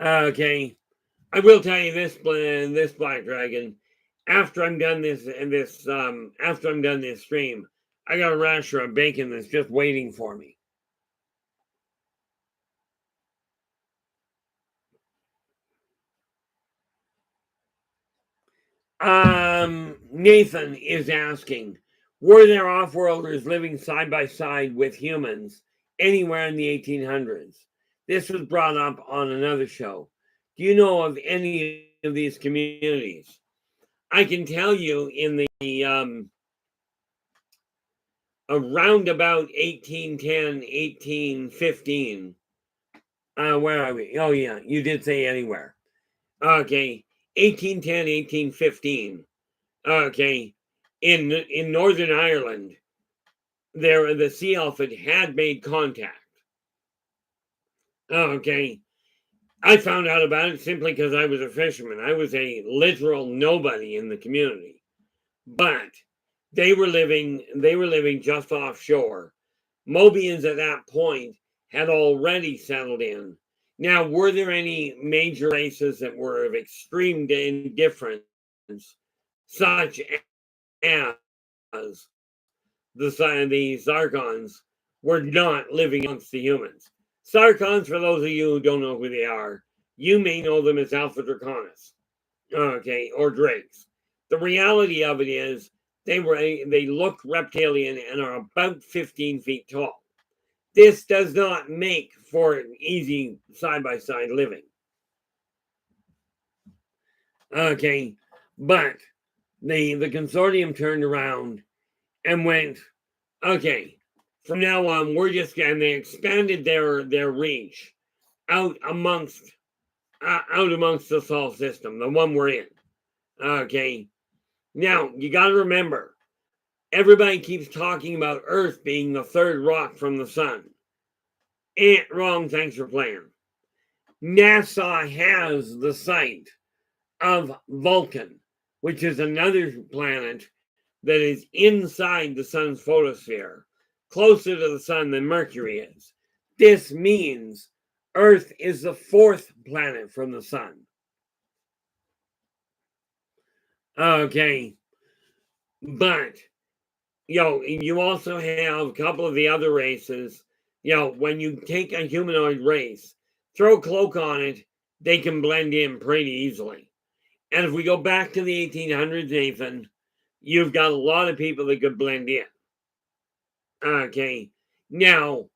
Okay, I will tell you this Black Dragon. After I'm done this stream, I got a rasher of bacon that's just waiting for me. Nathan is asking, were there off-worlders living side by side with humans anywhere in the 1800s? This was brought up on another show. Do you know of any of these communities? I can tell you in the around about 1810, 1815. Where are we? Oh yeah, you did say anywhere. Okay, 1810, 1815. Okay, in Northern Ireland, the sea elephant had made contact. Okay, I found out about it simply because I was a fisherman. I was a literal nobody in the community, but they were living just offshore. Mobians at that point had already settled in. Now, were there any major races that were of extreme indifference, such as the Sarkons were not living amongst the humans? Sarkons, for those of you who don't know who they are, you may know them as Alpha Draconis, okay, or Drakes. The reality of it is they look reptilian and are about 15 feet tall. This does not make for easy side-by-side living. Okay, but the consortium turned around and went, okay, from now on, and they expanded their reach out amongst the Sol system, the one we're in. Okay, now you got to remember, everybody keeps talking about Earth being the third rock from the sun. Wrong. Thanks for playing. NASA has the site of Vulcan, which is another planet that is inside the sun's photosphere, closer to the sun than Mercury is. This means Earth is the fourth planet from the sun. Okay, but you also have a couple of the other races. When you take a humanoid race, throw a cloak on it, they can blend in pretty easily. And if we go back to the 1800s, Nathan, you've got a lot of people that could blend in. Okay, now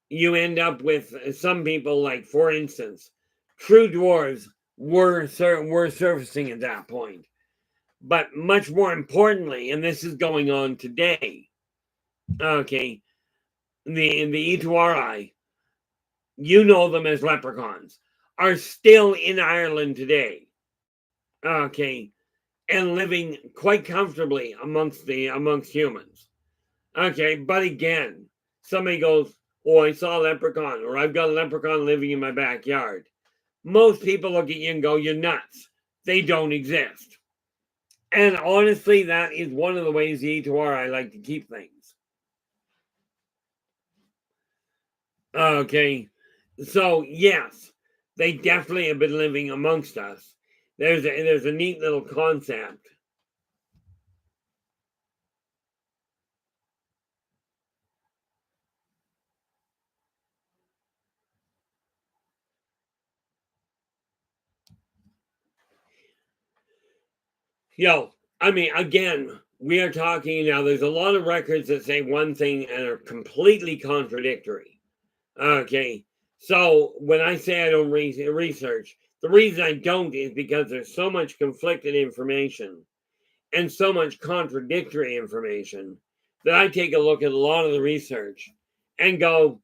you end up with some people, like, for instance, true dwarves were surfacing at that point. But much more importantly, and this is going on today, okay, the Yldrbac, you know them as leprechauns, are still in Ireland today. Okay, and living quite comfortably amongst humans. Okay, but again, somebody goes, "Oh, I saw a leprechaun," or "I've got a leprechaun living in my backyard." Most people look at you and go, "You're nuts. They don't exist." And honestly, that is one of the ways the E2R like to keep things. Okay, so yes, they definitely have been living amongst us. There's a neat little concept. I mean, again, we are talking now. There's a lot of records that say one thing and are completely contradictory. Okay, so when I say I don't research, the reason I don't is because there's so much conflicted information and so much contradictory information that I take a look at a lot of the research and go,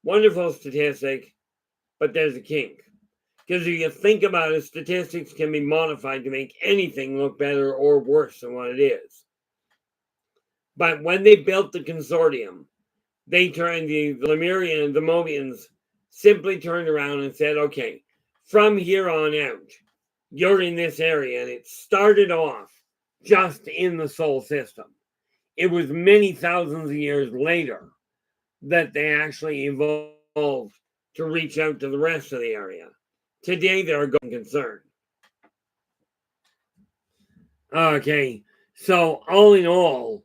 wonderful statistic, but there's a kink. Because if you think about it, statistics can be modified to make anything look better or worse than what it is. But when they built the consortium, they turned the Lemurian and the Mobians simply turned around and said, okay, from here on out, you're in this area. And it started off just in the Sol system. It was many thousands of years later that they actually evolved to reach out to the rest of the area. Today, they're a going concern. Okay, so all in all,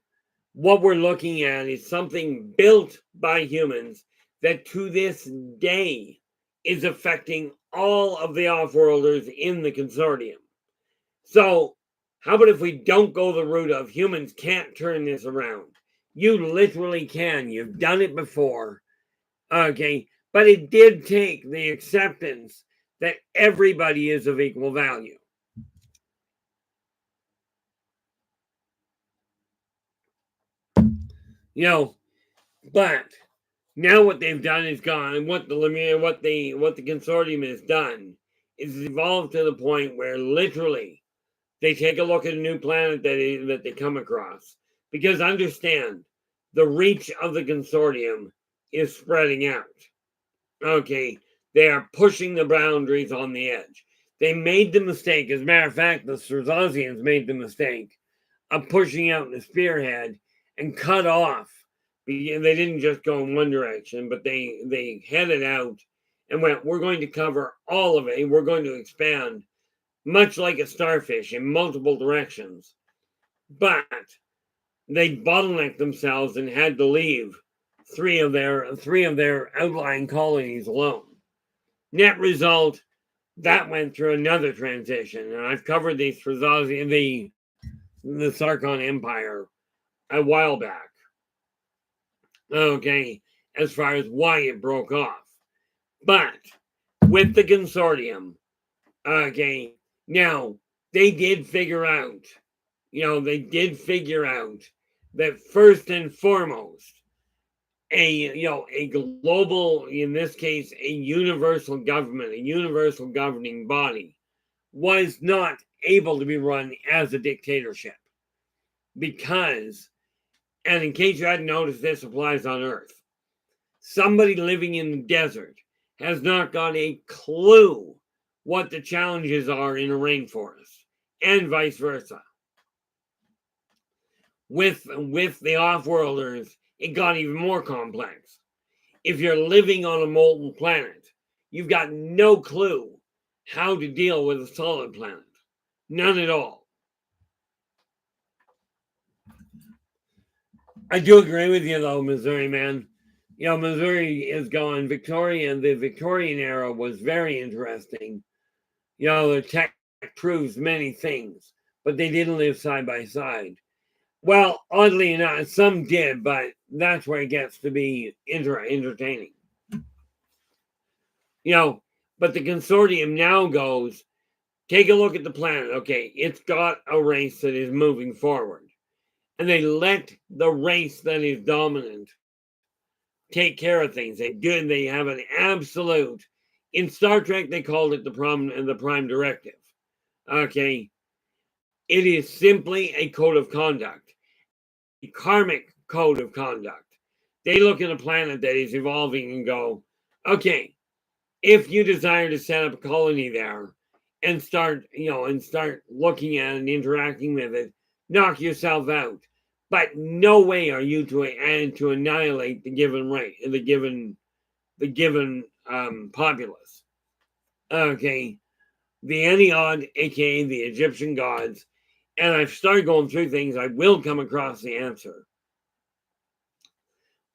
what we're looking at is something built by humans that to this day is affecting all of the off-worlders in the consortium. So how about if we don't go the route of humans can't turn this around? You literally can. You've done it before. Okay, but it did take the acceptance that everybody is of equal value. But now what they've done is gone, and what the consortium has done is evolved to the point where literally they take a look at a new planet that they come across. Because understand, the reach of the consortium is spreading out. Okay, they are pushing the boundaries on the edge. They made the mistake, as a matter of fact, the Strazazians made the mistake of pushing out the spearhead and cut off. They didn't just go in one direction, but they headed out and went, we're going to cover all of it. We're going to expand, much like a starfish, in multiple directions. But they bottlenecked themselves and had to leave three of their outlying colonies alone. Net result, that went through another transition, and I've covered the the Sargon Empire a while back. Okay, as far as why it broke off. But with the consortium, okay, now they did figure out, that first and foremost, a global, in this case, a universal government, a universal governing body, was not able to be run as a dictatorship. Because, and in case you hadn't noticed, this applies on Earth. Somebody living in the desert has not got a clue what the challenges are in a rainforest, and vice versa. With the off-worlders, it got even more complex. If you're living on a molten planet, you've got no clue how to deal with a solid planet. None at all. I do agree with you, though, Missouri, man. Missouri is gone. The Victorian era was very interesting. The tech proves many things, but they didn't live side by side. Well, oddly enough, some did, but that's where it gets to be entertaining. But the consortium now goes, take a look at the planet. Okay, it's got a race that is moving forward. And they let the race that is dominant take care of things. They have an absolute, in Star Trek they called it the prime directive. Okay. It is simply a code of conduct, a karmic code of conduct. They look at a planet that is evolving and go, okay, if you desire to set up a colony there and start looking at and interacting with it, knock yourself out. But no way are you to annihilate the given populace. Okay, the Ennead, aka the Egyptian gods, and I've started going through things. I will come across the answer.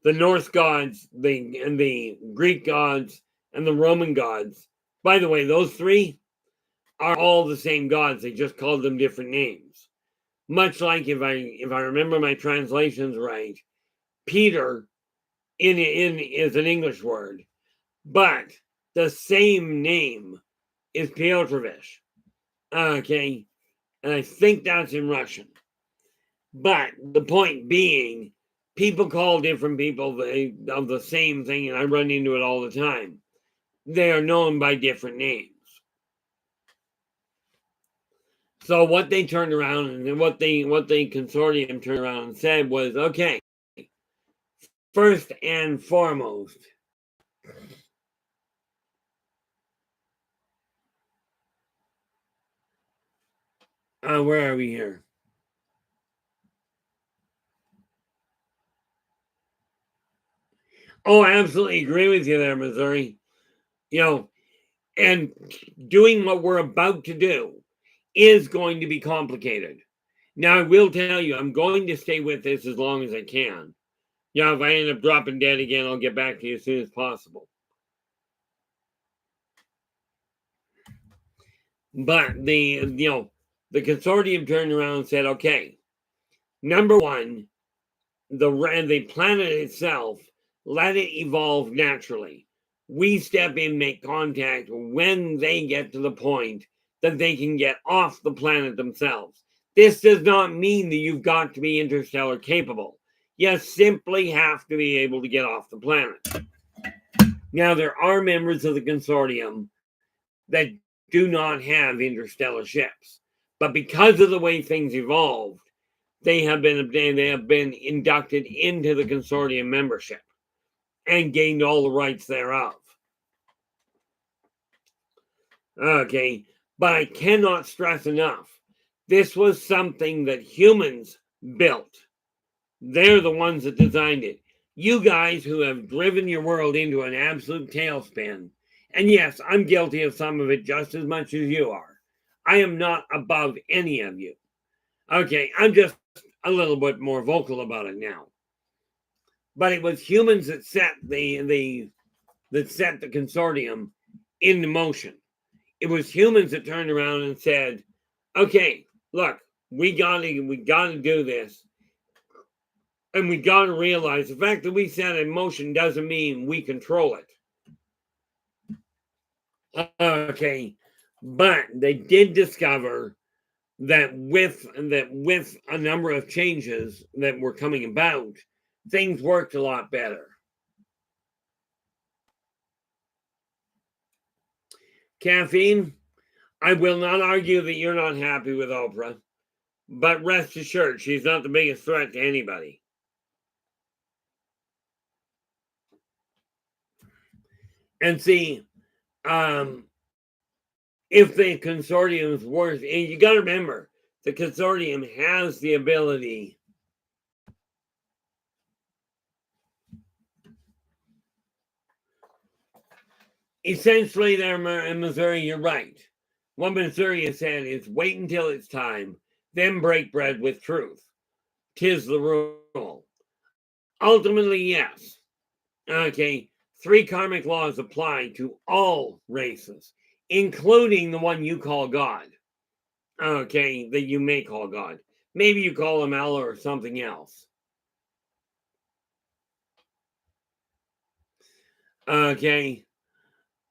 The Norse gods, the Greek gods, and the Roman gods. By the way, those three are all the same gods. They just called them different names. Much like, if I remember my translations right, Peter is an English word, but the same name is Piotrovich. Okay, and I think that's in Russian. But the point being, people call different people of the same thing, and I run into it all the time. They are known by different names. So what they turned around and what the consortium turned around and said was, okay, first and foremost, where are we here? Oh, I absolutely agree with you there, Missouri. And doing what we're about to do is going to be complicated. Now, I will tell you, I'm going to stay with this as long as I can. If I end up dropping dead again, I'll get back to you as soon as possible. But the consortium turned around and said, okay, number one, the planet itself, let it evolve naturally. We step in, make contact when they get to the point that they can get off the planet themselves. This does not mean that you've got to be interstellar capable. You simply have to be able to get off the planet. Now, there are members of the consortium that do not have interstellar ships, but because of the way things evolved, they have been inducted into the consortium membership and gained all the rights thereof. Okay, but I cannot stress enough, this was something that humans built. They're the ones that designed it. You guys who have driven your world into an absolute tailspin, and yes, I'm guilty of some of it just as much as you are. I am not above any of you. Okay, I'm just a little bit more vocal about it now. But it was humans that set the consortium into motion. It was humans that turned around and said, okay, look, we gotta do this. And we gotta realize the fact that we set in motion doesn't mean we control it. Okay. But they did discover that with a number of changes that were coming about, things worked a lot better. Caffeine, I will not argue that you're not happy with Oprah, but rest assured, she's not the biggest threat to anybody. And see, if the consortium's worth, and you got to remember, the consortium has the ability essentially there in Missouri, you're right. What Missouri has said is wait until it's time, then break bread with truth. 'Tis the rule. Ultimately, yes. Okay, 3 karmic laws apply to all races, including the one you call God. Okay, that you may call God. Maybe you call him Allah or something else. Okay.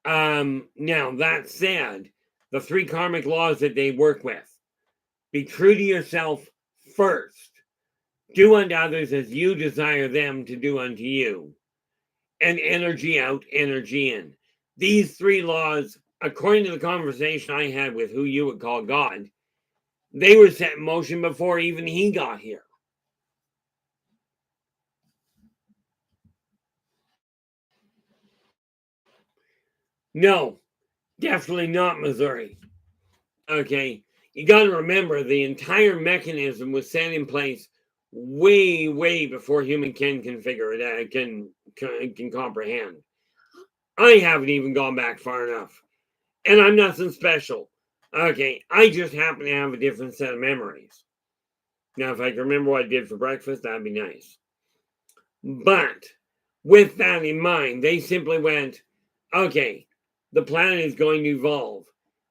Now that said, the 3 karmic laws that they work with: be true to yourself first, do unto others as you desire them to do unto you, and energy out, energy in. These 3 laws, according to the conversation I had with who you would call God, they were set in motion before even he got here. No, definitely not Missouri. Okay, you got to remember the entire mechanism was set in place way, way before human can figure it out, can comprehend. I haven't even gone back far enough, and I'm nothing special. Okay, I just happen to have a different set of memories. Now, if I can remember what I did for breakfast, that'd be nice. But with that in mind, they simply went, okay, the planet is going to evolve.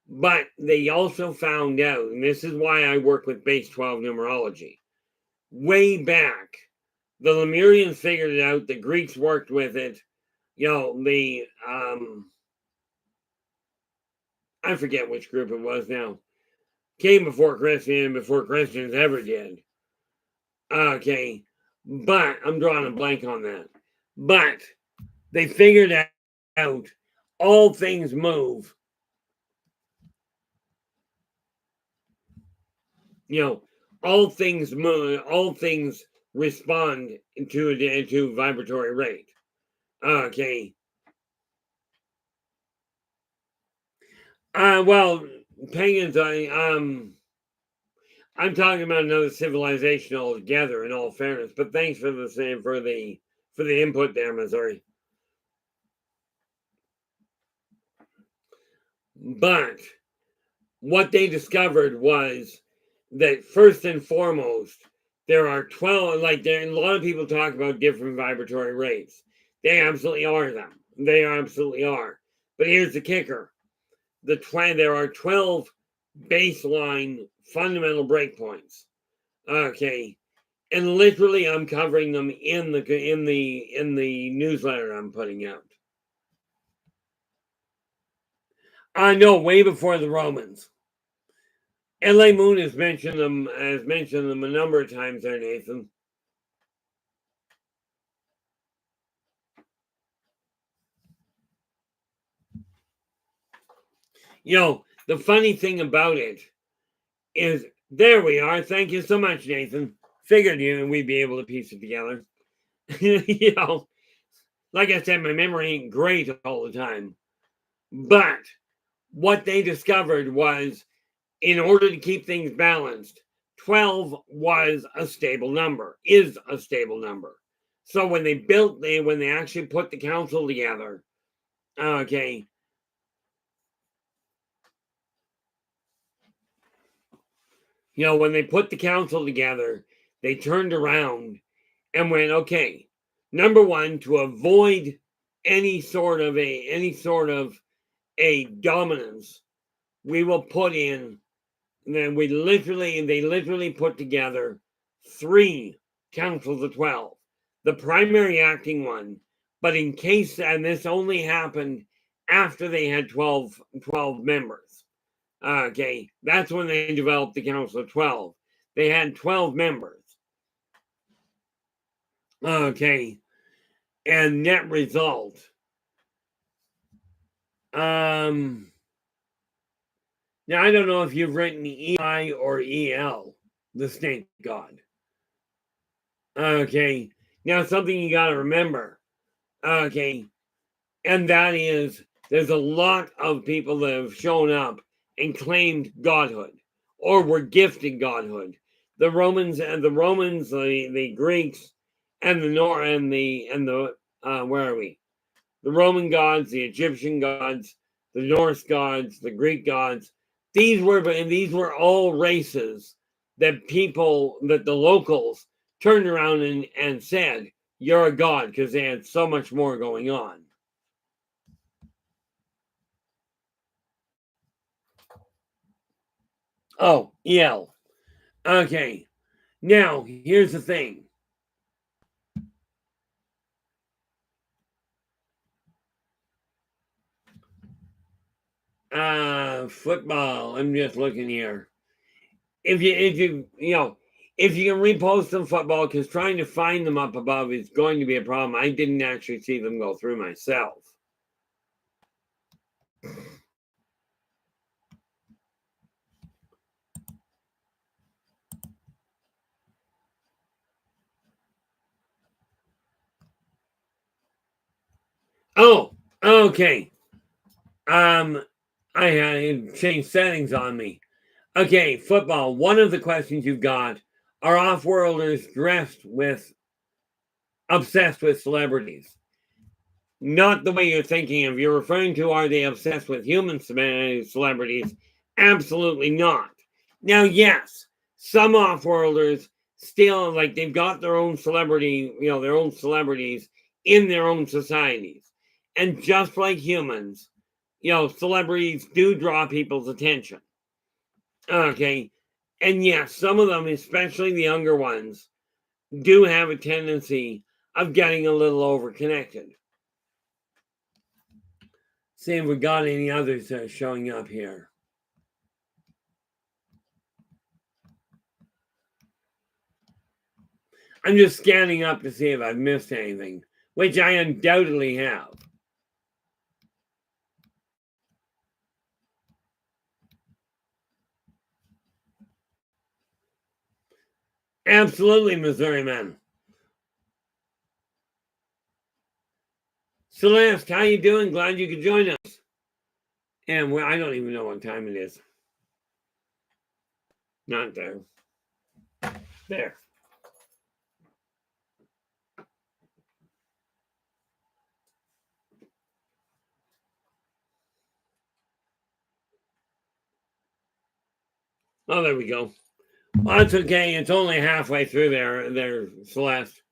But they also found out, and this is why I work with base 12 numerology, way back, the Lemurians figured it out, the Greeks worked with it, I forget which group it was now, came before Christians ever did. Okay, but I'm drawing a blank on that. But they figured out all things move. All things move, all things respond to vibratory rate. Okay. Well, pagans, I'm talking about another civilization altogether. In all fairness, but thanks for the input there, Missouri. But what they discovered was that first and foremost, there are 12. A lot of people talk about different vibratory rates. They absolutely are them. They absolutely are. But here's the kicker: there are 12 baseline fundamental breakpoints. Okay, and literally, I'm covering them in the newsletter I'm putting out. I know, way before the Romans. L.A. Moon has mentioned them a number of times there, Nathan. The funny thing about it is, there we are. Thank you so much, Nathan. Figured we'd be able to piece it together. Like I said, my memory ain't great all the time. But what they discovered was, in order to keep things balanced, 12 was a stable number, is a stable number. So when they actually put the council together, okay, when they put the council together, they turned around and went, okay, number one, to avoid any sort of a dominance, we will put in then they literally put together 3 councils of 12, the primary acting one, but in case, and this only happened after they had 12 members. Okay, that's when they developed the Council of 12. They had 12 members. Okay, and net result. Now, I don't know if you've written EI or EL, the snake god. Okay, now something you got to remember. Okay, and that is there's a lot of people that have shown up and claimed godhood or were gifted godhood. The Romans, the Greeks, and the where are we? The Roman gods, the Egyptian gods, the Norse gods, the Greek gods. These were all races that the locals turned around and said, "You're a god," because they had so much more going on. Oh, EL. Okay. Now, here's the thing. Football. I'm just looking here. If you can repost them football, because trying to find them up above is going to be a problem. I didn't actually see them go through myself. Oh, okay. I had changed settings on me. Okay, football. One of the questions you've got are off-worlders obsessed with celebrities. Not the way you're thinking of. You're referring to, are they obsessed with human celebrities? Absolutely not. Now, yes, some off-worlders still, like, they've got their own celebrities in their own societies. And just like humans, celebrities do draw people's attention. Okay. And yes, some of them, especially the younger ones, do have a tendency of getting a little overconnected. See if we got any others showing up here. I'm just scanning up to see if I've missed anything, which I undoubtedly have. Absolutely, Missouri man. Celeste, how you doing? Glad you could join us. And I don't even know what time it is. Not there. There. Oh, there we go. Well, that's okay. It's only halfway through there, Celeste.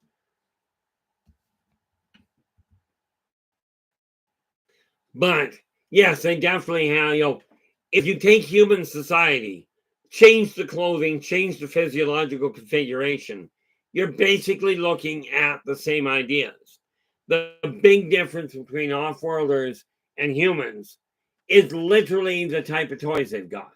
But yes, they definitely have, if you take human society, change the clothing, change the physiological configuration, you're basically looking at the same ideas. The big difference between off-worlders and humans is literally the type of toys they've got.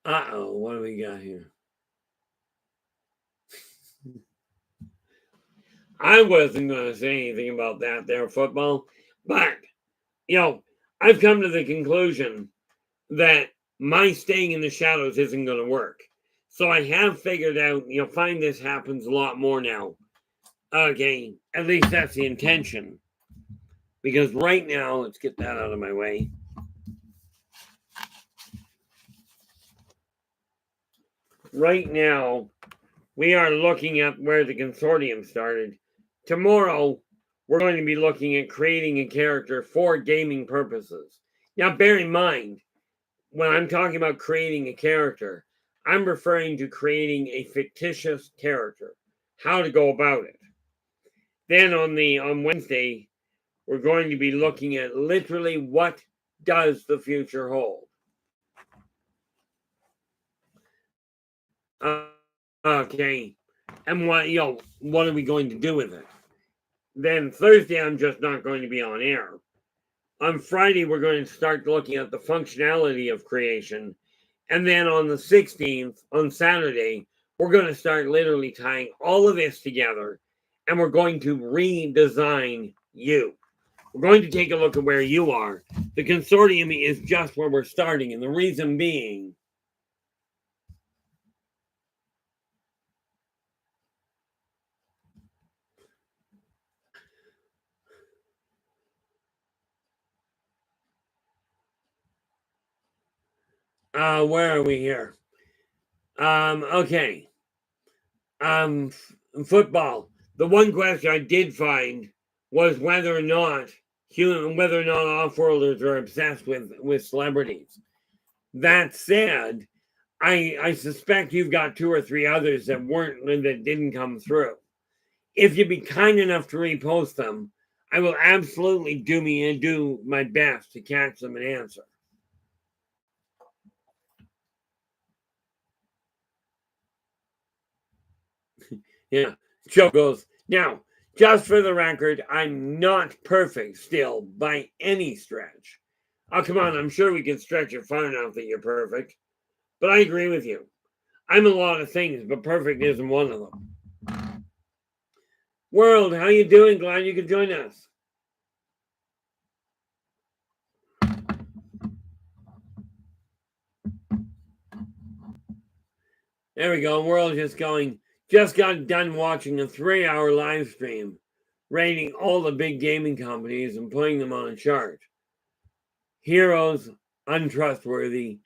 Uh-oh, what do we got here? I wasn't going to say anything about that there, football, but, I've come to the conclusion that my staying in the shadows isn't going to work. So I have figured out, find this happens a lot more now. Okay, at least that's the intention. Because right now, let's get that out of my way. Right now, we are looking at where the consortium started. Tomorrow, we're going to be looking at creating a character for gaming purposes. Now, bear in mind, when I'm talking about creating a character, I'm referring to creating a fictitious character, how to go about it. Then on Wednesday, we're going to be looking at literally what does the future hold. Okay, and what are we going to do with it? Then Thursday, I'm just not going to be on air. On Friday, we're going to start looking at the functionality of creation. And then on the 16th, on Saturday, we're going to start literally tying all of this together, and we're going to redesign you. We're going to take a look at where you are. The consortium is just where we're starting, and the reason being, where are we here? Okay. Football. The one question I did find was whether or not off-worlders are obsessed with celebrities. That said, I suspect you've got 2 or 3 others that didn't come through. If you'd be kind enough to repost them, I will absolutely do my best to catch them and answer. Yeah, Joe goes, now, just for the record, I'm not perfect still by any stretch. Oh, come on, I'm sure we can stretch it far enough that you're perfect. But I agree with you. I'm a lot of things, but perfect isn't one of them. World, how you doing? Glad you could join us. There we go. World just got done watching a 3-hour live stream rating all the big gaming companies and putting them on a chart. Heroes, untrustworthy.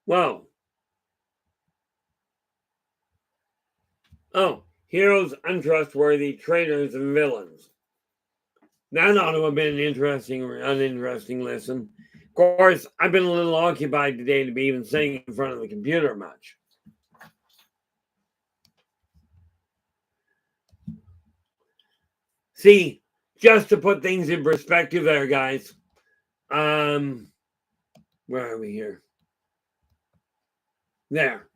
Well, heroes, untrustworthy, traitors, and villains. That ought to have been an uninteresting listen. Of course, I've been a little occupied today to be even sitting in front of the computer much. See, just to put things in perspective there, guys. Where are we here? There.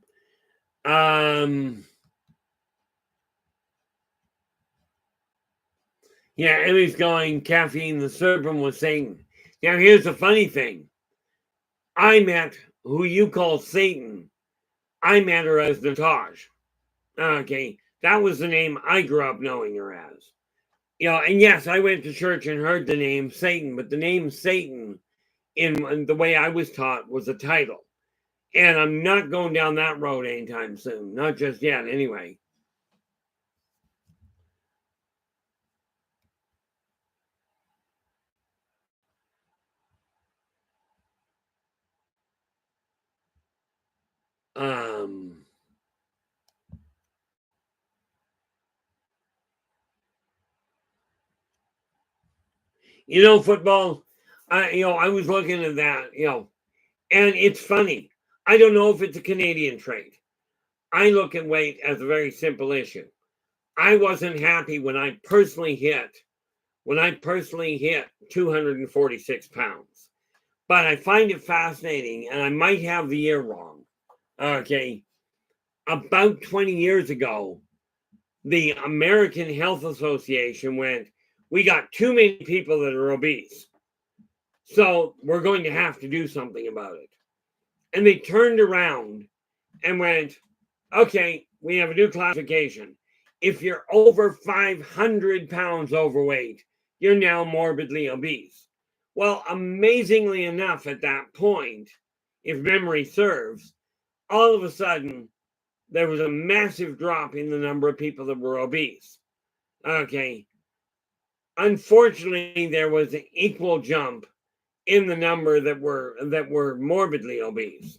Yeah, Emmy's going, caffeine, the serpent was Satan. Now, here's the funny thing. I met who you call Satan. I met her as Natasha. Okay, that was the name I grew up knowing her as. And yes, I went to church and heard the name Satan, but the name Satan, in the way I was taught, was a title. And I'm not going down that road anytime soon. Not just yet, anyway. Football, I was looking at that, and it's funny. I don't know if it's a Canadian trait. I look at weight as a very simple issue. I wasn't happy when I personally hit 246 pounds. But I find it fascinating, and I might have the year wrong. Okay. About 20 years ago, the American Health Association went, we got too many people that are obese. So we're going to have to do something about it. And they turned around and went, okay, we have a new classification. If you're over 500 pounds overweight, you're now morbidly obese. Well, amazingly enough, at that point, if memory serves, all of a sudden, there was a massive drop in the number of people that were obese. Okay. Unfortunately, there was an equal jump in the number that were morbidly obese.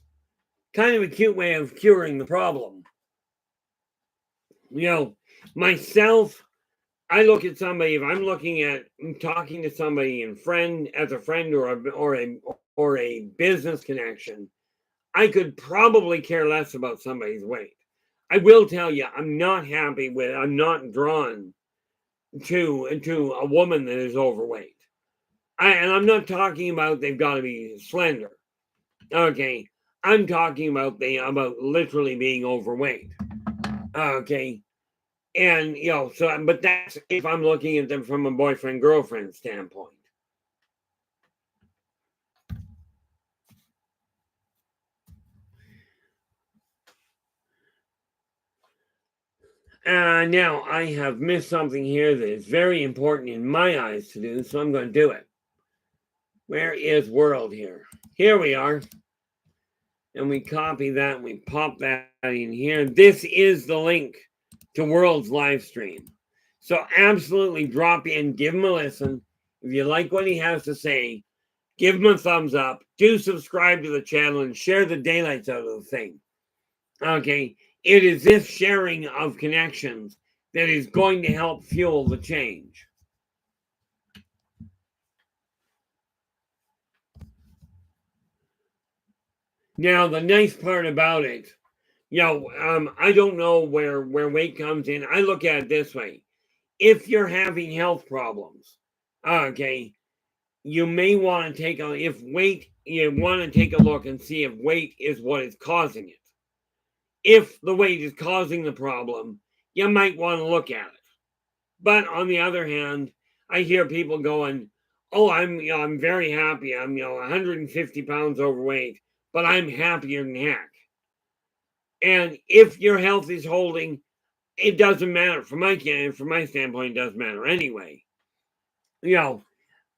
Kind of a cute way of curing the problem. Myself, I look at somebody, if I'm talking to somebody as a friend or a business connection, I could probably care less about somebody's weight. I will tell you, I'm not drawn to a woman that is overweight. And I'm not talking about they've got to be slender. Okay. I'm talking about literally being overweight. Okay. And but that's if I'm looking at them from a boyfriend-girlfriend standpoint. Now I have missed something here that is very important in my eyes to do, so I'm going to do it. Where is world here? Here we are. And we copy that and we pop that in here. This is the link to World's live stream. So absolutely drop in, give him a listen. If you like what he has to say, give him a thumbs up. Do subscribe to the channel and share the daylights out of the thing. Okay. It is this sharing of connections that is going to help fuel the change. Now, the nice part about it, I don't know where weight comes in. I look at it this way. If you're having health problems, okay, you may want to you want to take a look and see if weight is what is causing it. If the weight is causing the problem, you might want to look at it. But on the other hand, I hear people going, "Oh, I'm very happy. I'm 150 pounds overweight, but I'm happier than heck." And if your health is holding, it doesn't matter. From my standpoint, it doesn't matter anyway.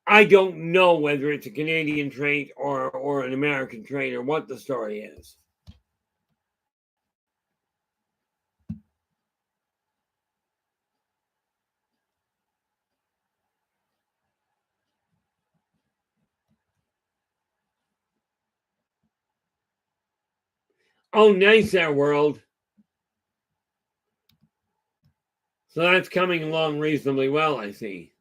I don't know whether it's a Canadian trait or an American trait or what the story is. Oh, nice there, world. So that's coming along reasonably well, I see.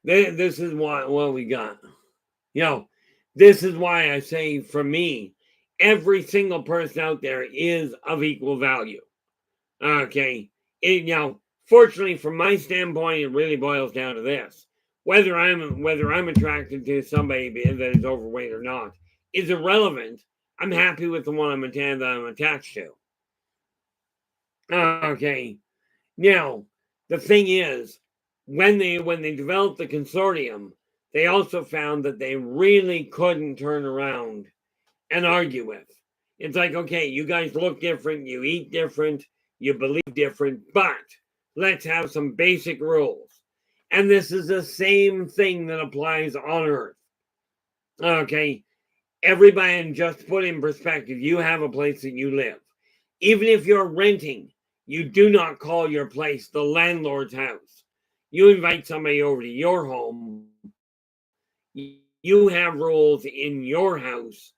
This is what we got. This is why I say, for me, every single person out there is of equal value. Okay. Fortunately, from my standpoint, it really boils down to this. Whether I'm attracted to somebody that is overweight or not is irrelevant. I'm happy with the one that I'm attached to. Okay. Now, the thing is, when they developed the consortium, they also found that they really couldn't turn around and argue with. It's like, okay, you guys look different, you eat different, you believe different, but let's have some basic rules. And this is the same thing that applies on Earth. Okay, everybody, and just put in perspective, you have a place that you live. Even if you're renting, you do not call your place the landlord's house. You invite somebody over to your home. You have rules in your house,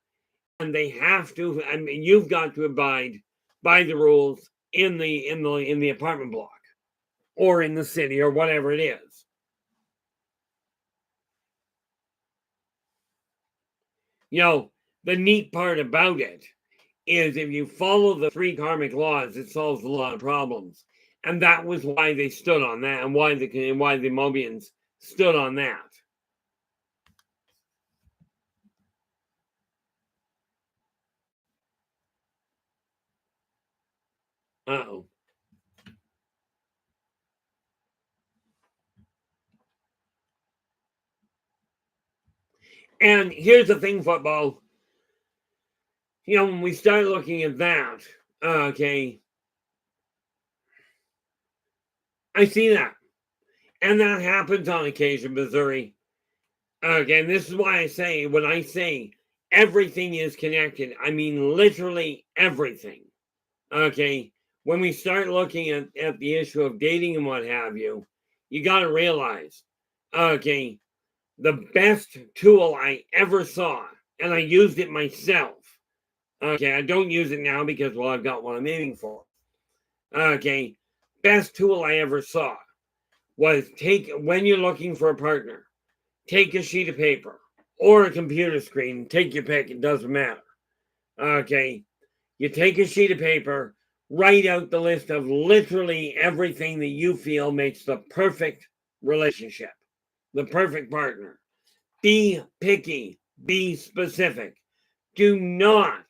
and they have to. I mean, you've got to abide by the rules in the apartment block, or in the city, or whatever it is. The neat part about it is if you follow the 3 karmic laws, it solves a lot of problems. And that was why they stood on that, and why the Mobians stood on that. Uh-oh. And here's the thing, football. When we start looking at that, okay, I see that. And that happens on occasion, Missouri. Again, this is why when I say everything is connected, I mean literally everything. Okay. When we start looking at the issue of dating and what have you, you got to realize, okay, the best tool I ever saw, and I used it myself. Okay, I don't use it now because, well, I've got what I'm aiming for. Okay, best tool I ever saw was when you're looking for a partner, take a sheet of paper or a computer screen, take your pick, it doesn't matter. Okay, you take a sheet of paper, write out the list of literally everything that you feel makes the perfect relationship, the perfect partner. Be picky, be specific. Do not,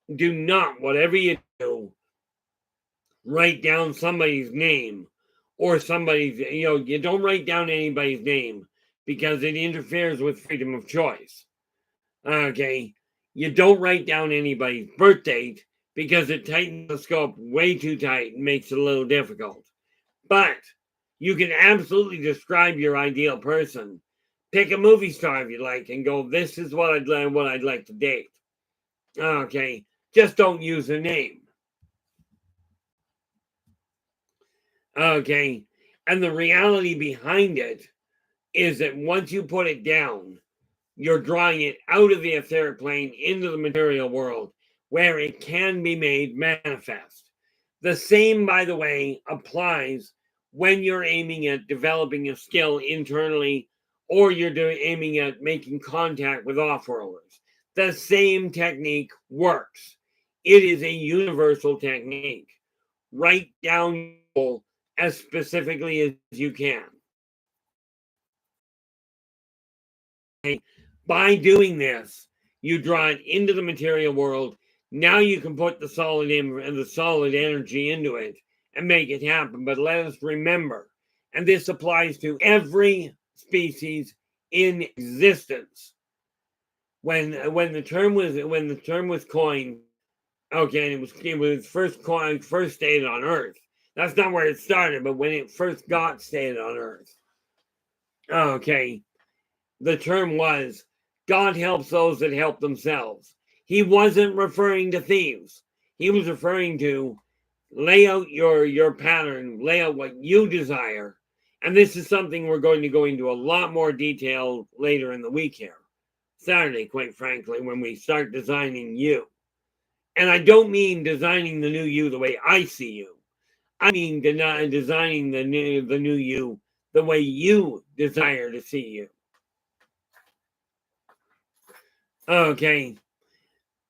whatever you do, write down somebody's name or somebody's, you don't write down anybody's name because it interferes with freedom of choice. Okay. You don't write down anybody's birth date because it tightens the scope way too tight and makes it a little difficult. But you can absolutely describe your ideal person. Pick a movie star if you like and go, this is what I'd like to date. Okay. Just don't use a name. Okay. And the reality behind it is that once you put it down, you're drawing it out of the etheric plane into the material world where it can be made manifest. The same, by the way, applies when you're aiming at developing a skill internally or you're aiming at making contact with off-worlders. The same technique works. It is a universal technique. Write down your goal as specifically as you can. Okay? By doing this, you draw it into the material world. Now you can put the solid energy into it and make it happen. But let us remember, and this applies to every species in existence. When the term was coined, okay, and it was first stated on Earth. That's not where it started, but when it first got stated on Earth, okay, the term was God helps those that help themselves. He wasn't referring to thieves. He was referring to lay out your pattern, lay out what you desire. And this is something we're going to go into a lot more detail later in the week here. Saturday, quite frankly, when we start designing you. And I don't mean designing the new you the way I see you. I mean designing the new you the way you desire to see you. Okay,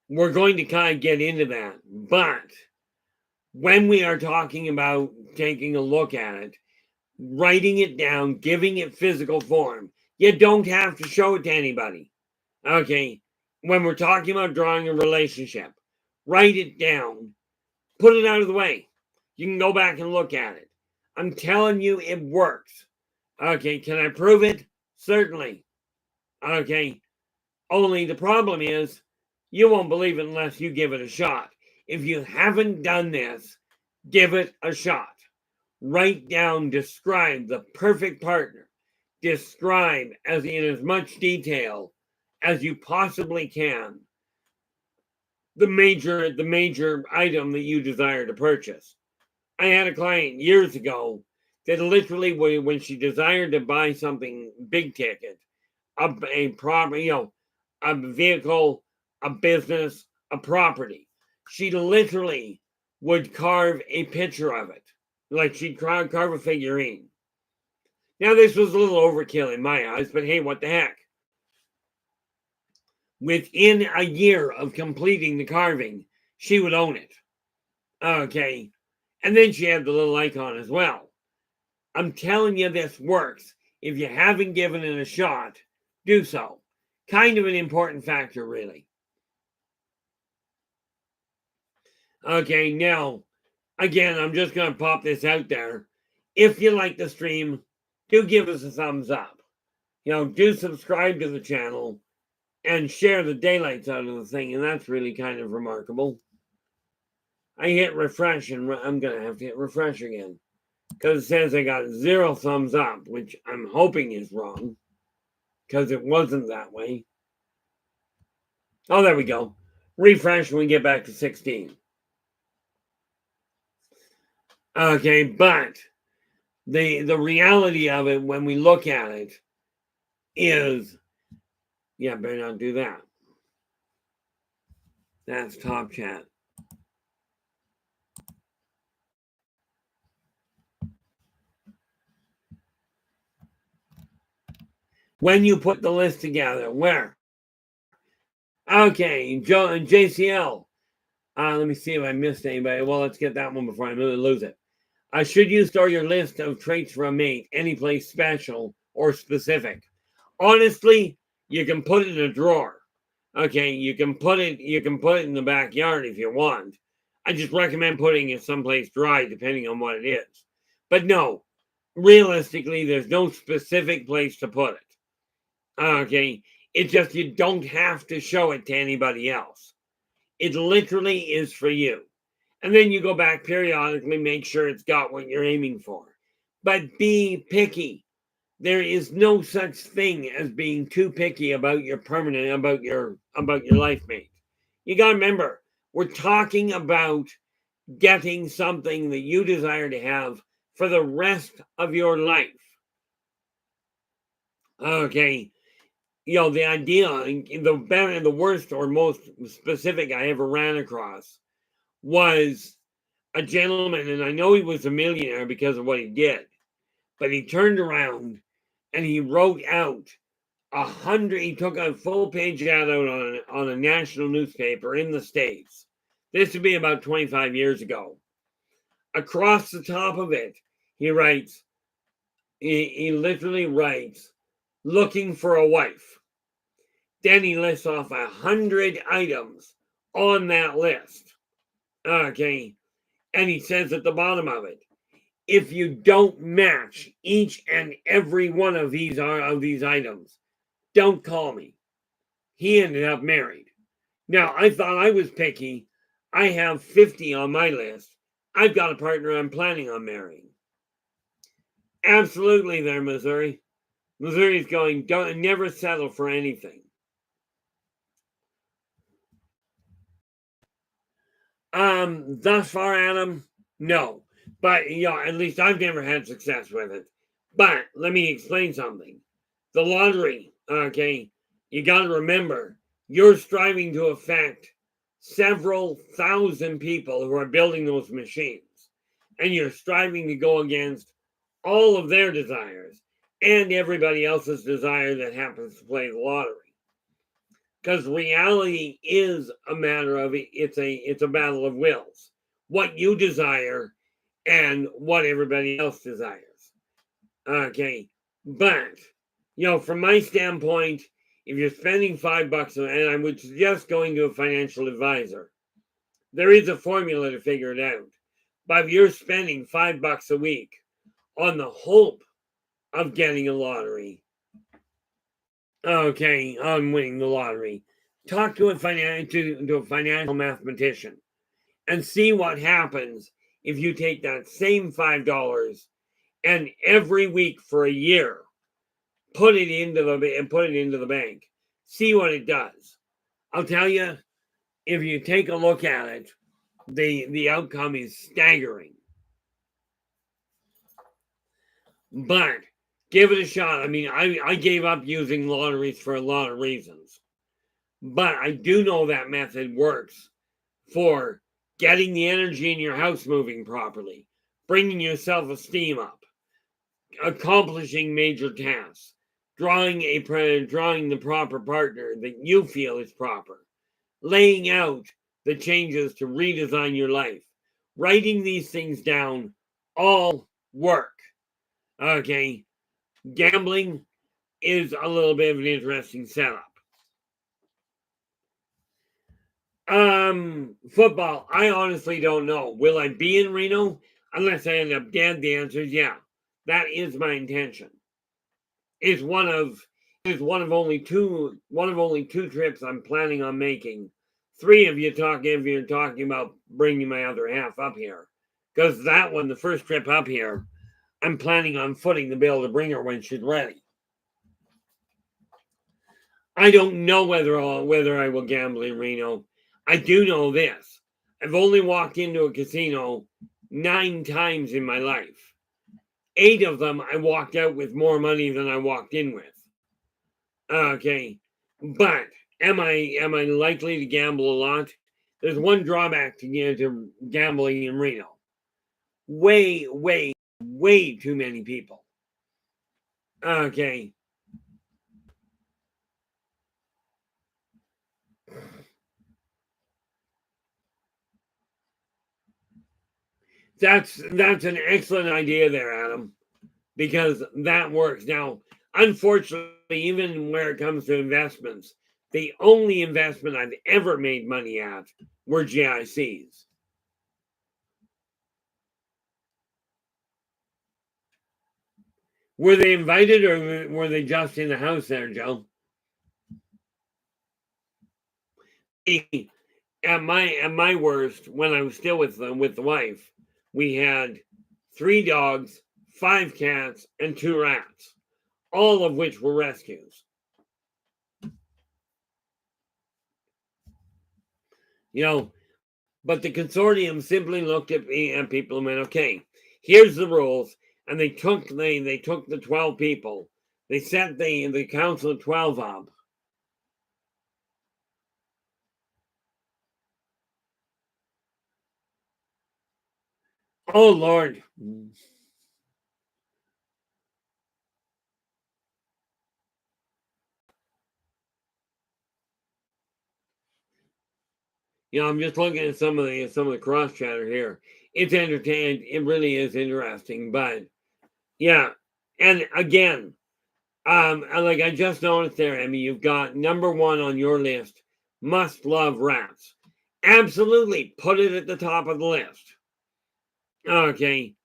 we're going to kind of get into that. But when we are talking about taking a look at it, writing it down, giving it physical form, you don't have to show it to anybody. Okay, when we're talking about drawing a relationship, write it down, put it out of the way. You can go back and look at it. I'm telling you, it works. Okay, can I prove it? Certainly. Okay, only the problem is you won't believe it unless you give it a shot. If you haven't done this, give it a shot. Write down, describe the perfect partner. Describe in as much detail as you possibly can the major item that you desire to purchase. I had a client years ago that literally, when she desired to buy something big ticket, a property, a vehicle, a business, a property, she literally would carve a picture of it, like she'd carve a figurine. Now, this was a little overkill in my eyes, but hey, what the heck? Within a year of completing the carving, she would own it. Okay. And then she had the little icon as well. I'm telling you, this works. If you haven't given it a shot, do so. Kind of an important factor, really. Okay, now, again, I'm just going to pop this out there. If you like the stream, do give us a thumbs up. Do subscribe to the channel and share the daylights out of the thing, and that's really kind of remarkable. I hit refresh, and I'm going to have to hit refresh again because it says I got 0 thumbs up, which I'm hoping is wrong because it wasn't that way. Oh, there we go. Refresh when we get back to 16. Okay, but the reality of it when we look at it is, yeah, better not do that. That's top chat. when you put the list together. Where? Okay, Joe and JCL. Let me see if I missed anybody. Well, let's get that one before I lose it. Should you store your list of traits for a mate any place special or specific? Honestly, you can put it in a drawer. Okay, you can put it in the backyard if you want. I just recommend putting it someplace dry, depending on what it is. But no, realistically, there's no specific place to put it. Okay, it's just you don't have to show it to anybody else. It literally is for you. And then you go back periodically, make sure it's got what you're aiming for. But be picky. There is no such thing as being too picky about your about your life mate. You got to remember, we're talking about getting something that you desire to have for the rest of your life. Okay, the idea, the worst or most specific I ever ran across was a gentleman, and I know he was a millionaire because of what he did, but he turned around and he wrote out 100. He took a full page ad out on a national newspaper in the States. This would be about 25 years ago. Across the top of it, he writes, he literally writes, looking for a wife. Then he lists off 100 items on that list. Okay. And he says at the bottom of it, if you don't match each and every one of these items, don't call me. He ended up married. Now, I thought I was picky. I have 50 on my list. I've got a partner I'm planning on marrying. Absolutely there, Missouri. Missouri's going, don't never settle for anything. Thus far, Adam, no. But, at least I've never had success with it. But let me explain something. The lottery, okay, you got to remember, you're striving to affect several thousand people who are building those machines. And you're striving to go against all of their desires and everybody else's desire that happens to play the lottery. Because reality is a matter of it's a battle of wills. What you desire and what everybody else desires. Okay. But, from my standpoint, if you're spending $5, and I would suggest going to a financial advisor, there is a formula to figure it out. But if you're spending $5 a week on the hope of getting a lottery, okay, on winning the lottery, talk to a financial mathematician and see what happens if you take that same $5 and every week for a year put it into the bank. See what it does. I'll tell you, if you take a look at it, the outcome is staggering. But give it a shot. I mean, I gave up using lotteries for a lot of reasons. But I do know that method works for getting the energy in your house moving properly, bringing your self-esteem up, accomplishing major tasks, drawing the proper partner that you feel is proper, laying out the changes to redesign your life, writing these things down, all work. Okay, gambling is a little bit of an interesting setup. Football, I honestly don't know. Will I be in Reno? Unless I end up dead, the answer is yeah. That is my intention. It's one of only two trips I'm planning on making. Three if you're talking about bringing my other half up here. Because that one, the first trip up here, I'm planning on footing the bill to bring her when she's ready. I don't know whether I will gamble in Reno. I do know this. I've only walked into a casino 9 times in my life. 8 of them I walked out with more money than I walked in with. Okay. But am I likely to gamble a lot? There's one drawback to gambling in Reno. Way, way, way too many people. Okay. That's an excellent idea there, Adam, because that works. Now, unfortunately, even where it comes to investments, the only investment I've ever made money at were GICs. Were they invited or were they just in the house there, Joe? At my worst, when I was still with the wife, we had 3 dogs, 5 cats, and 2 rats, all of which were rescues. You know, but the consortium simply looked at people and went, "Okay, here's the rules." And they took the 12 people. They set the council of 12 up. Oh Lord. I'm just looking at some of the cross chatter here. It's entertaining. It really is interesting. But yeah, and again, like I just noticed there, Emmy, you've got number 1 on your list. Must love rats. Absolutely, put it at the top of the list. Okay,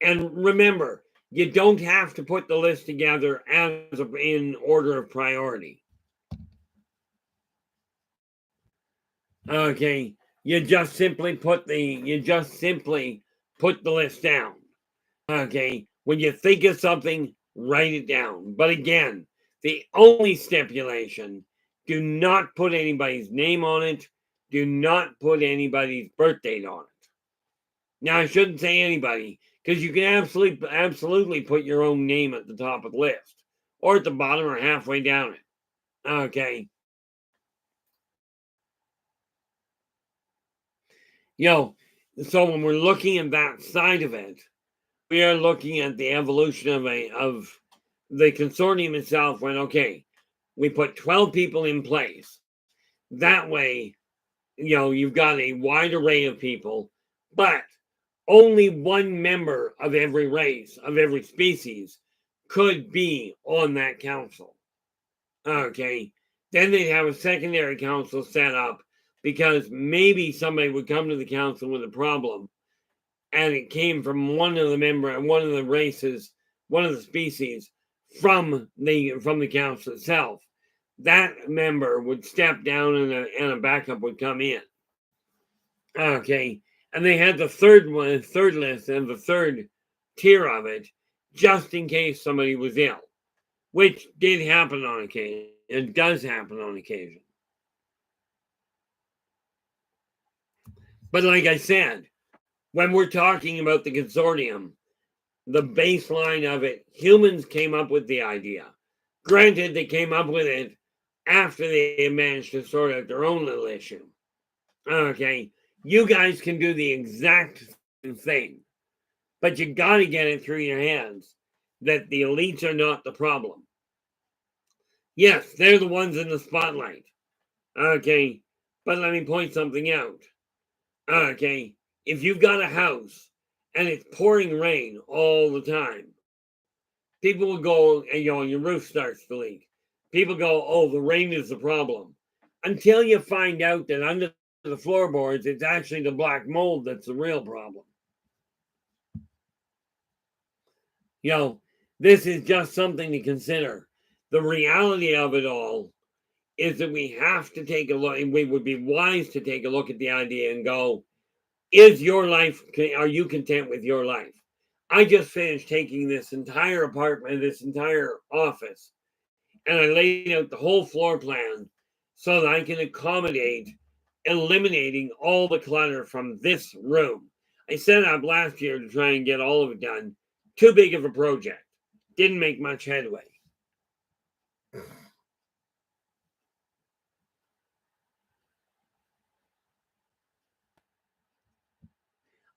and remember, you don't have to put the list together in order of priority. Okay, you just simply put the list down. Okay, when you think of something, write it down. But again, the only stipulation: do not put anybody's name on it. Do not put anybody's birth date on it. Now, I shouldn't say anybody, because you can absolutely put your own name at the top of the list, or at the bottom, or halfway down it. Okay. You know, so when we're looking at that side of it, we are looking at the evolution of the consortium itself. When, okay, we put 12 people in place. That way, you've got a wide array of people, but only one member of every race, of every species, could be on that council. Okay. Then they'd have a secondary council set up, because maybe somebody would come to the council with a problem, and it came from one of the races, one of the species from the council itself. That member would step down, and a backup would come in. Okay, and they had the third list, and the third tier of it, just in case somebody was ill, which did happen on occasion. It does happen on occasion. But like I said, when we're talking about the consortium, the baseline of it, humans came up with the idea. Granted, they came up with it after they managed to sort out their own little issue. Okay, you guys can do the exact same thing, but you got to get it through your hands that the elites are not the problem. Yes, they're the ones in the spotlight. Okay, but let me point something out. Okay, if you've got a house and it's pouring rain all the time, people will go, and your roof starts to leak. People go, "Oh, the rain is the problem," until you find out that under the floorboards, it's actually the black mold that's the real problem. This is just something to consider. The reality of it all is that we have to take a look, and we would be wise to take a look at the idea and go, are you content with your life? I just finished taking this entire apartment, this entire office, and I laid out the whole floor plan so that I can accommodate eliminating all the clutter from this room. I set up last year to try and get all of it done. Too big of a project. Didn't make much headway.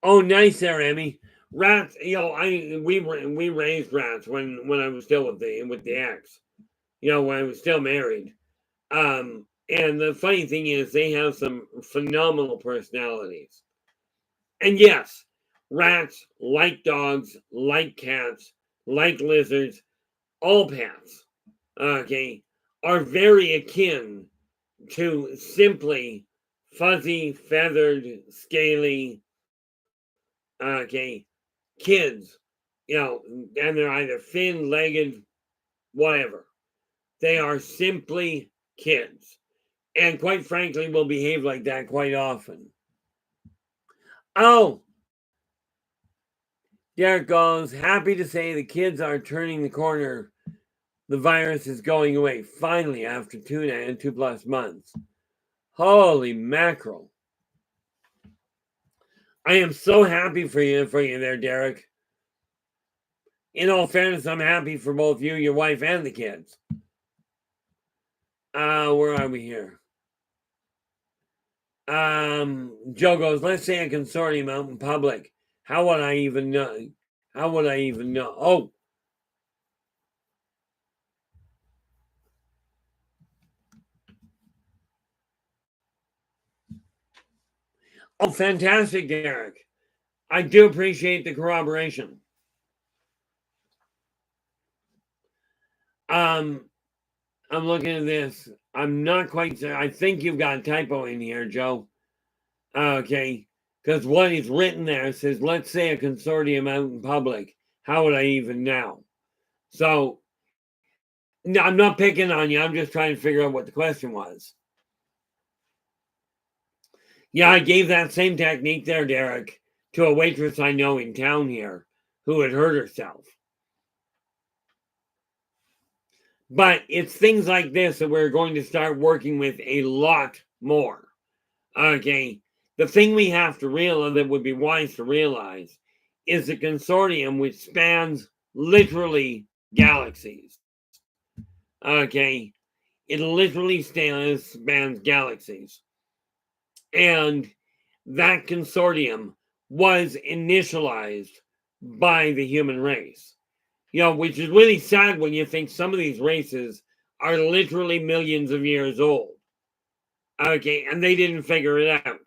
Oh, nice there, Emmy. Rats, we raised rats when I was still with the ex. When I was still married. And the funny thing is, they have some phenomenal personalities. And yes, rats, like dogs, like cats, like lizards, all pets, okay, are very akin to simply fuzzy, feathered, scaly, okay, kids, and they're either fin-legged, whatever. They are simply kids. And quite frankly, will behave like that quite often. Oh, Derek goes, happy to say the kids are turning the corner. The virus is going away, finally, after 2+ months. Holy mackerel. I am so happy for you there, Derek. In all fairness, I'm happy for both you, your wife, and the kids. Where are we here? Joe goes, let's say a consortium out in public. How would I even know? Oh. Oh, fantastic, Derek. I do appreciate the corroboration. I'm looking at this. I'm not quite sure. I think you've got a typo in here, Joe. Okay. Because what is written there says, let's say a consortium out in public. How would I even know? So, no, I'm not picking on you. I'm just trying to figure out what the question was. Yeah, I gave that same technique there, Derek, to a waitress I know in town here who had hurt herself. But it's things like this that we're going to start working with a lot more. Okay. The thing we have to realize, that would be wise to realize, is the consortium, which spans literally galaxies. Okay. It literally spans galaxies. And that consortium was initialized by the human race. Which is really sad when you think some of these races are literally millions of years old. Okay, and they didn't figure it out.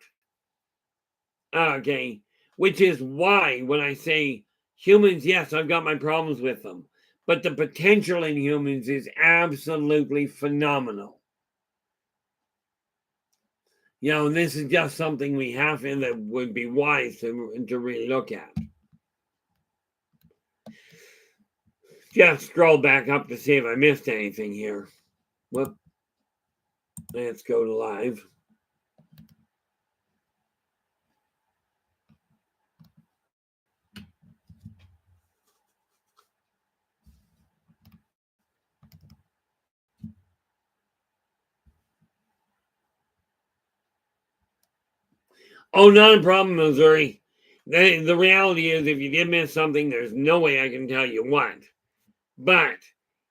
Okay, which is why when I say humans, yes, I've got my problems with them, but the potential in humans is absolutely phenomenal. This is just something we have in that would be wise to really look at. Just scroll back up to see if I missed anything here. Whoop. Let's go to live. Oh, not a problem, Missouri. The reality is, if you did miss something, there's no way I can tell you what. But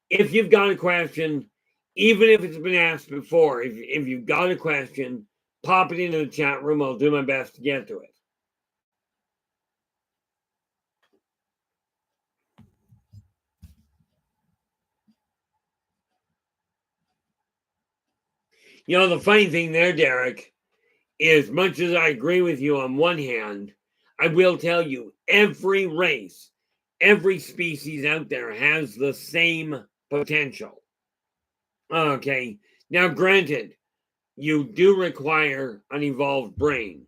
if you've got a question, even if it's been asked before, if you've got a question, pop it into the chat room. I'll do my best to get to it. The funny thing there, Derek, is much as I agree with you on one hand, I will tell you every race, every species out there has the same potential. Okay. Now, granted, you do require an evolved brain,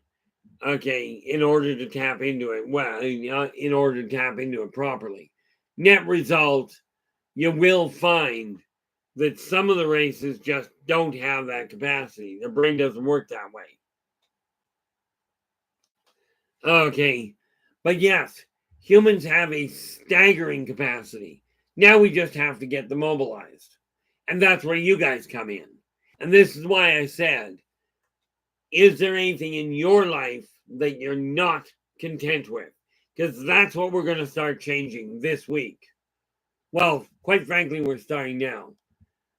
okay, in order to tap into it. Well, in order to tap into it properly. Net result, you will find that some of the races just don't have that capacity. Their brain doesn't work that way. Okay, but yes, humans have a staggering capacity. Now we just have to get them mobilized. And that's where you guys come in. And this is why I said, is there anything in your life that you're not content with? Because that's what we're going to start changing this week. Well, quite frankly, we're starting now.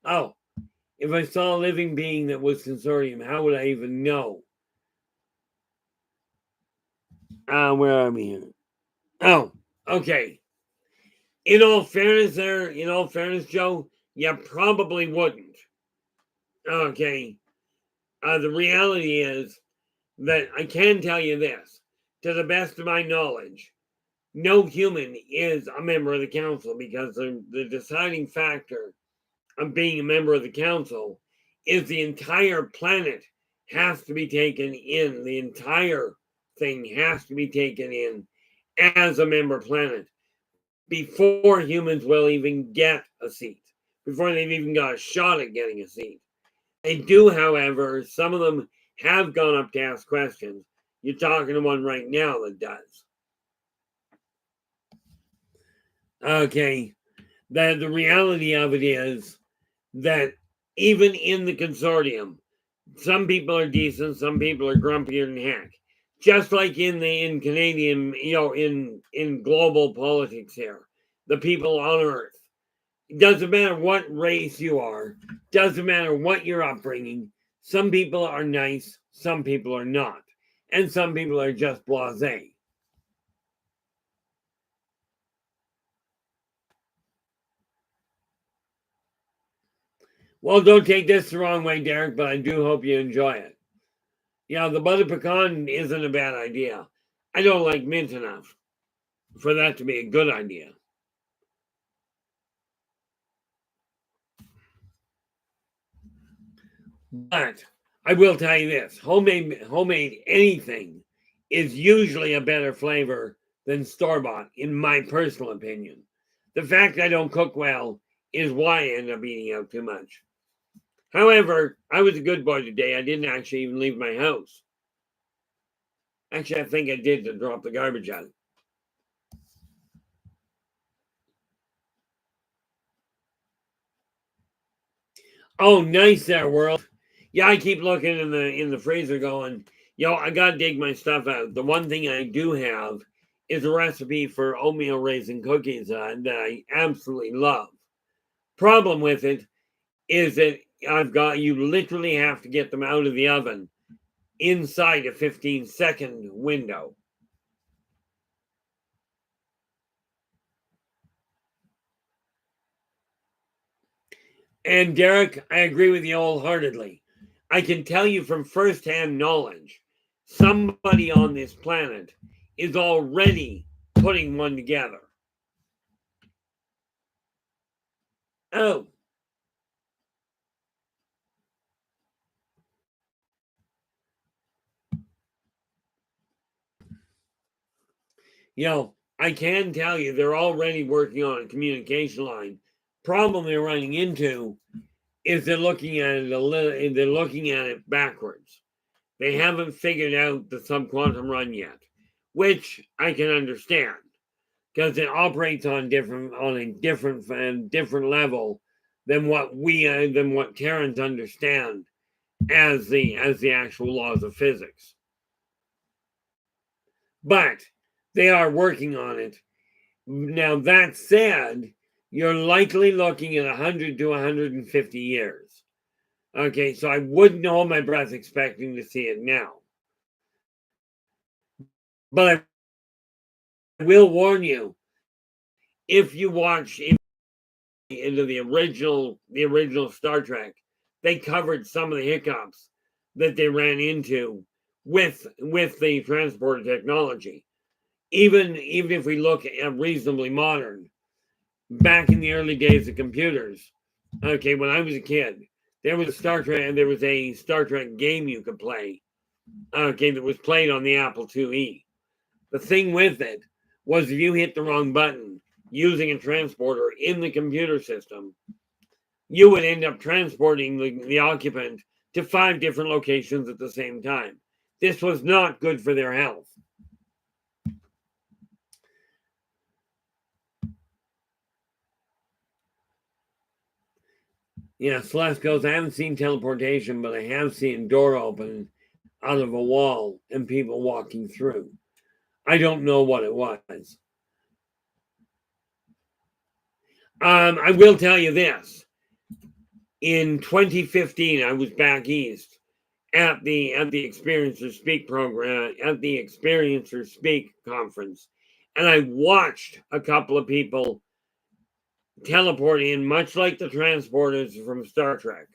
Oh, if I saw a living being that was consortium, how would I even know? Where are we here? Oh, okay. In all fairness, Joe, you probably wouldn't. Okay. The reality is that I can tell you this. to the best of my knowledge, no human is a member of the council, because the deciding factor of being a member of the council is the entire planet has to be taken in. The entire thing has to be taken in as a member planet before humans will even get a seat, before they've even got a shot at getting a seat. They do, however, some of them have gone up to ask questions. You're talking to one right now that does. Okay, the reality of it is that even in the consortium, some people are decent, some people are grumpier than heck. Just like in Canadian, in global politics here, the people on Earth. It doesn't matter what race you are, doesn't matter what your upbringing. Some people are nice, some people are not, and some people are just blasé. Well, don't take this the wrong way, Derek, but I do hope you enjoy it. Yeah, the butter pecan isn't a bad idea. I don't like mint enough for that to be a good idea. But I will tell you this: homemade anything is usually a better flavor than store-bought, in my personal opinion. The fact I don't cook well is why I end up eating out too much. However, I was a good boy today. I didn't actually even leave my house. Actually, I think I did, to drop the garbage out. Oh, nice there, world. Yeah, I keep looking in the freezer going, I gotta dig my stuff out. The one thing I do have is a recipe for oatmeal raisin cookies that I absolutely love. Problem with it is that you literally have to get them out of the oven inside a 15-second window. And Derek, I agree with you wholeheartedly. I can tell you from firsthand knowledge, somebody on this planet is already putting one together. Oh. I can tell you they're already working on a communication line. Problem they're running into is they're looking at it backwards. They haven't figured out the subquantum run yet, which I can understand, because it operates on a different level than what Terrans understand as the actual laws of physics. But they are working on it. Now, that said, you're likely looking at 100 to 150 years. Okay, so I wouldn't hold my breath expecting to see it now. But I will warn you, if you watch into the original Star Trek, they covered some of the hiccups that they ran into with the transporter technology. Even if we look at reasonably modern, back in the early days of computers, okay, when I was a kid, there was a Star Trek game you could play, okay, that was played on the Apple IIe. The thing with it was, if you hit the wrong button using a transporter in the computer system, you would end up transporting the occupant to 5 different locations at the same time. This was not good for their health. Yeah, Celeste goes, I haven't seen teleportation, but I have seen door open out of a wall and people walking through. I don't know what it was. I will tell you this. In 2015, I was back east at the Experiencer Speak program, at the Experiencer Speak conference, and I watched a couple of people teleport in, much like the transporters from Star Trek.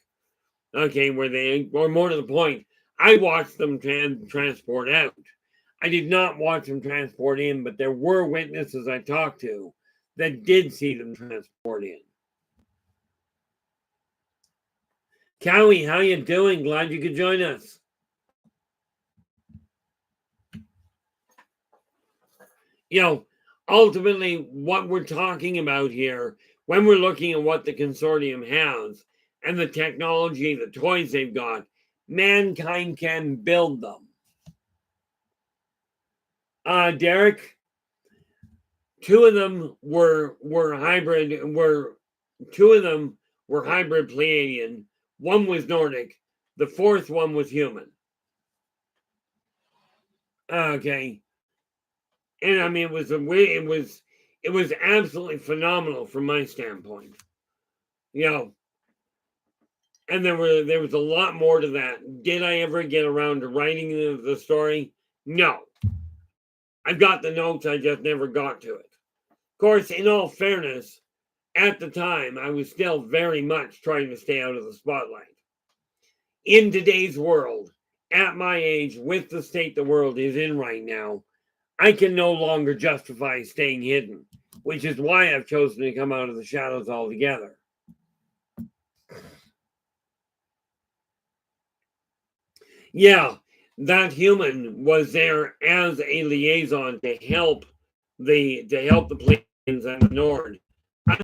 Okay, or more to the point, I watched them transport out. I did not watch them transport in, but there were witnesses I talked to that did see them transport in. Cowie, how you doing? Glad you could join us. You know, ultimately, what we're talking about here, when we're looking at what the consortium has and the technology, the toys they've got, mankind can build them. Derek, two of them were hybrid. Two of them were hybrid Pleiadian. One was Nordic. The fourth one was human. Okay, and I mean it was absolutely phenomenal from my standpoint. You know, and there was a lot more to that. Did I ever get around to writing the story? No. I've got the notes, I just never got to it. Of course, in all fairness, at the time, I was still very much trying to stay out of the spotlight. In today's world, at my age, with the state the world is in right now, I can no longer justify staying hidden, which is why I've chosen to come out of the shadows altogether. Yeah, that human was there as a liaison to help the Pleiadians and the Nord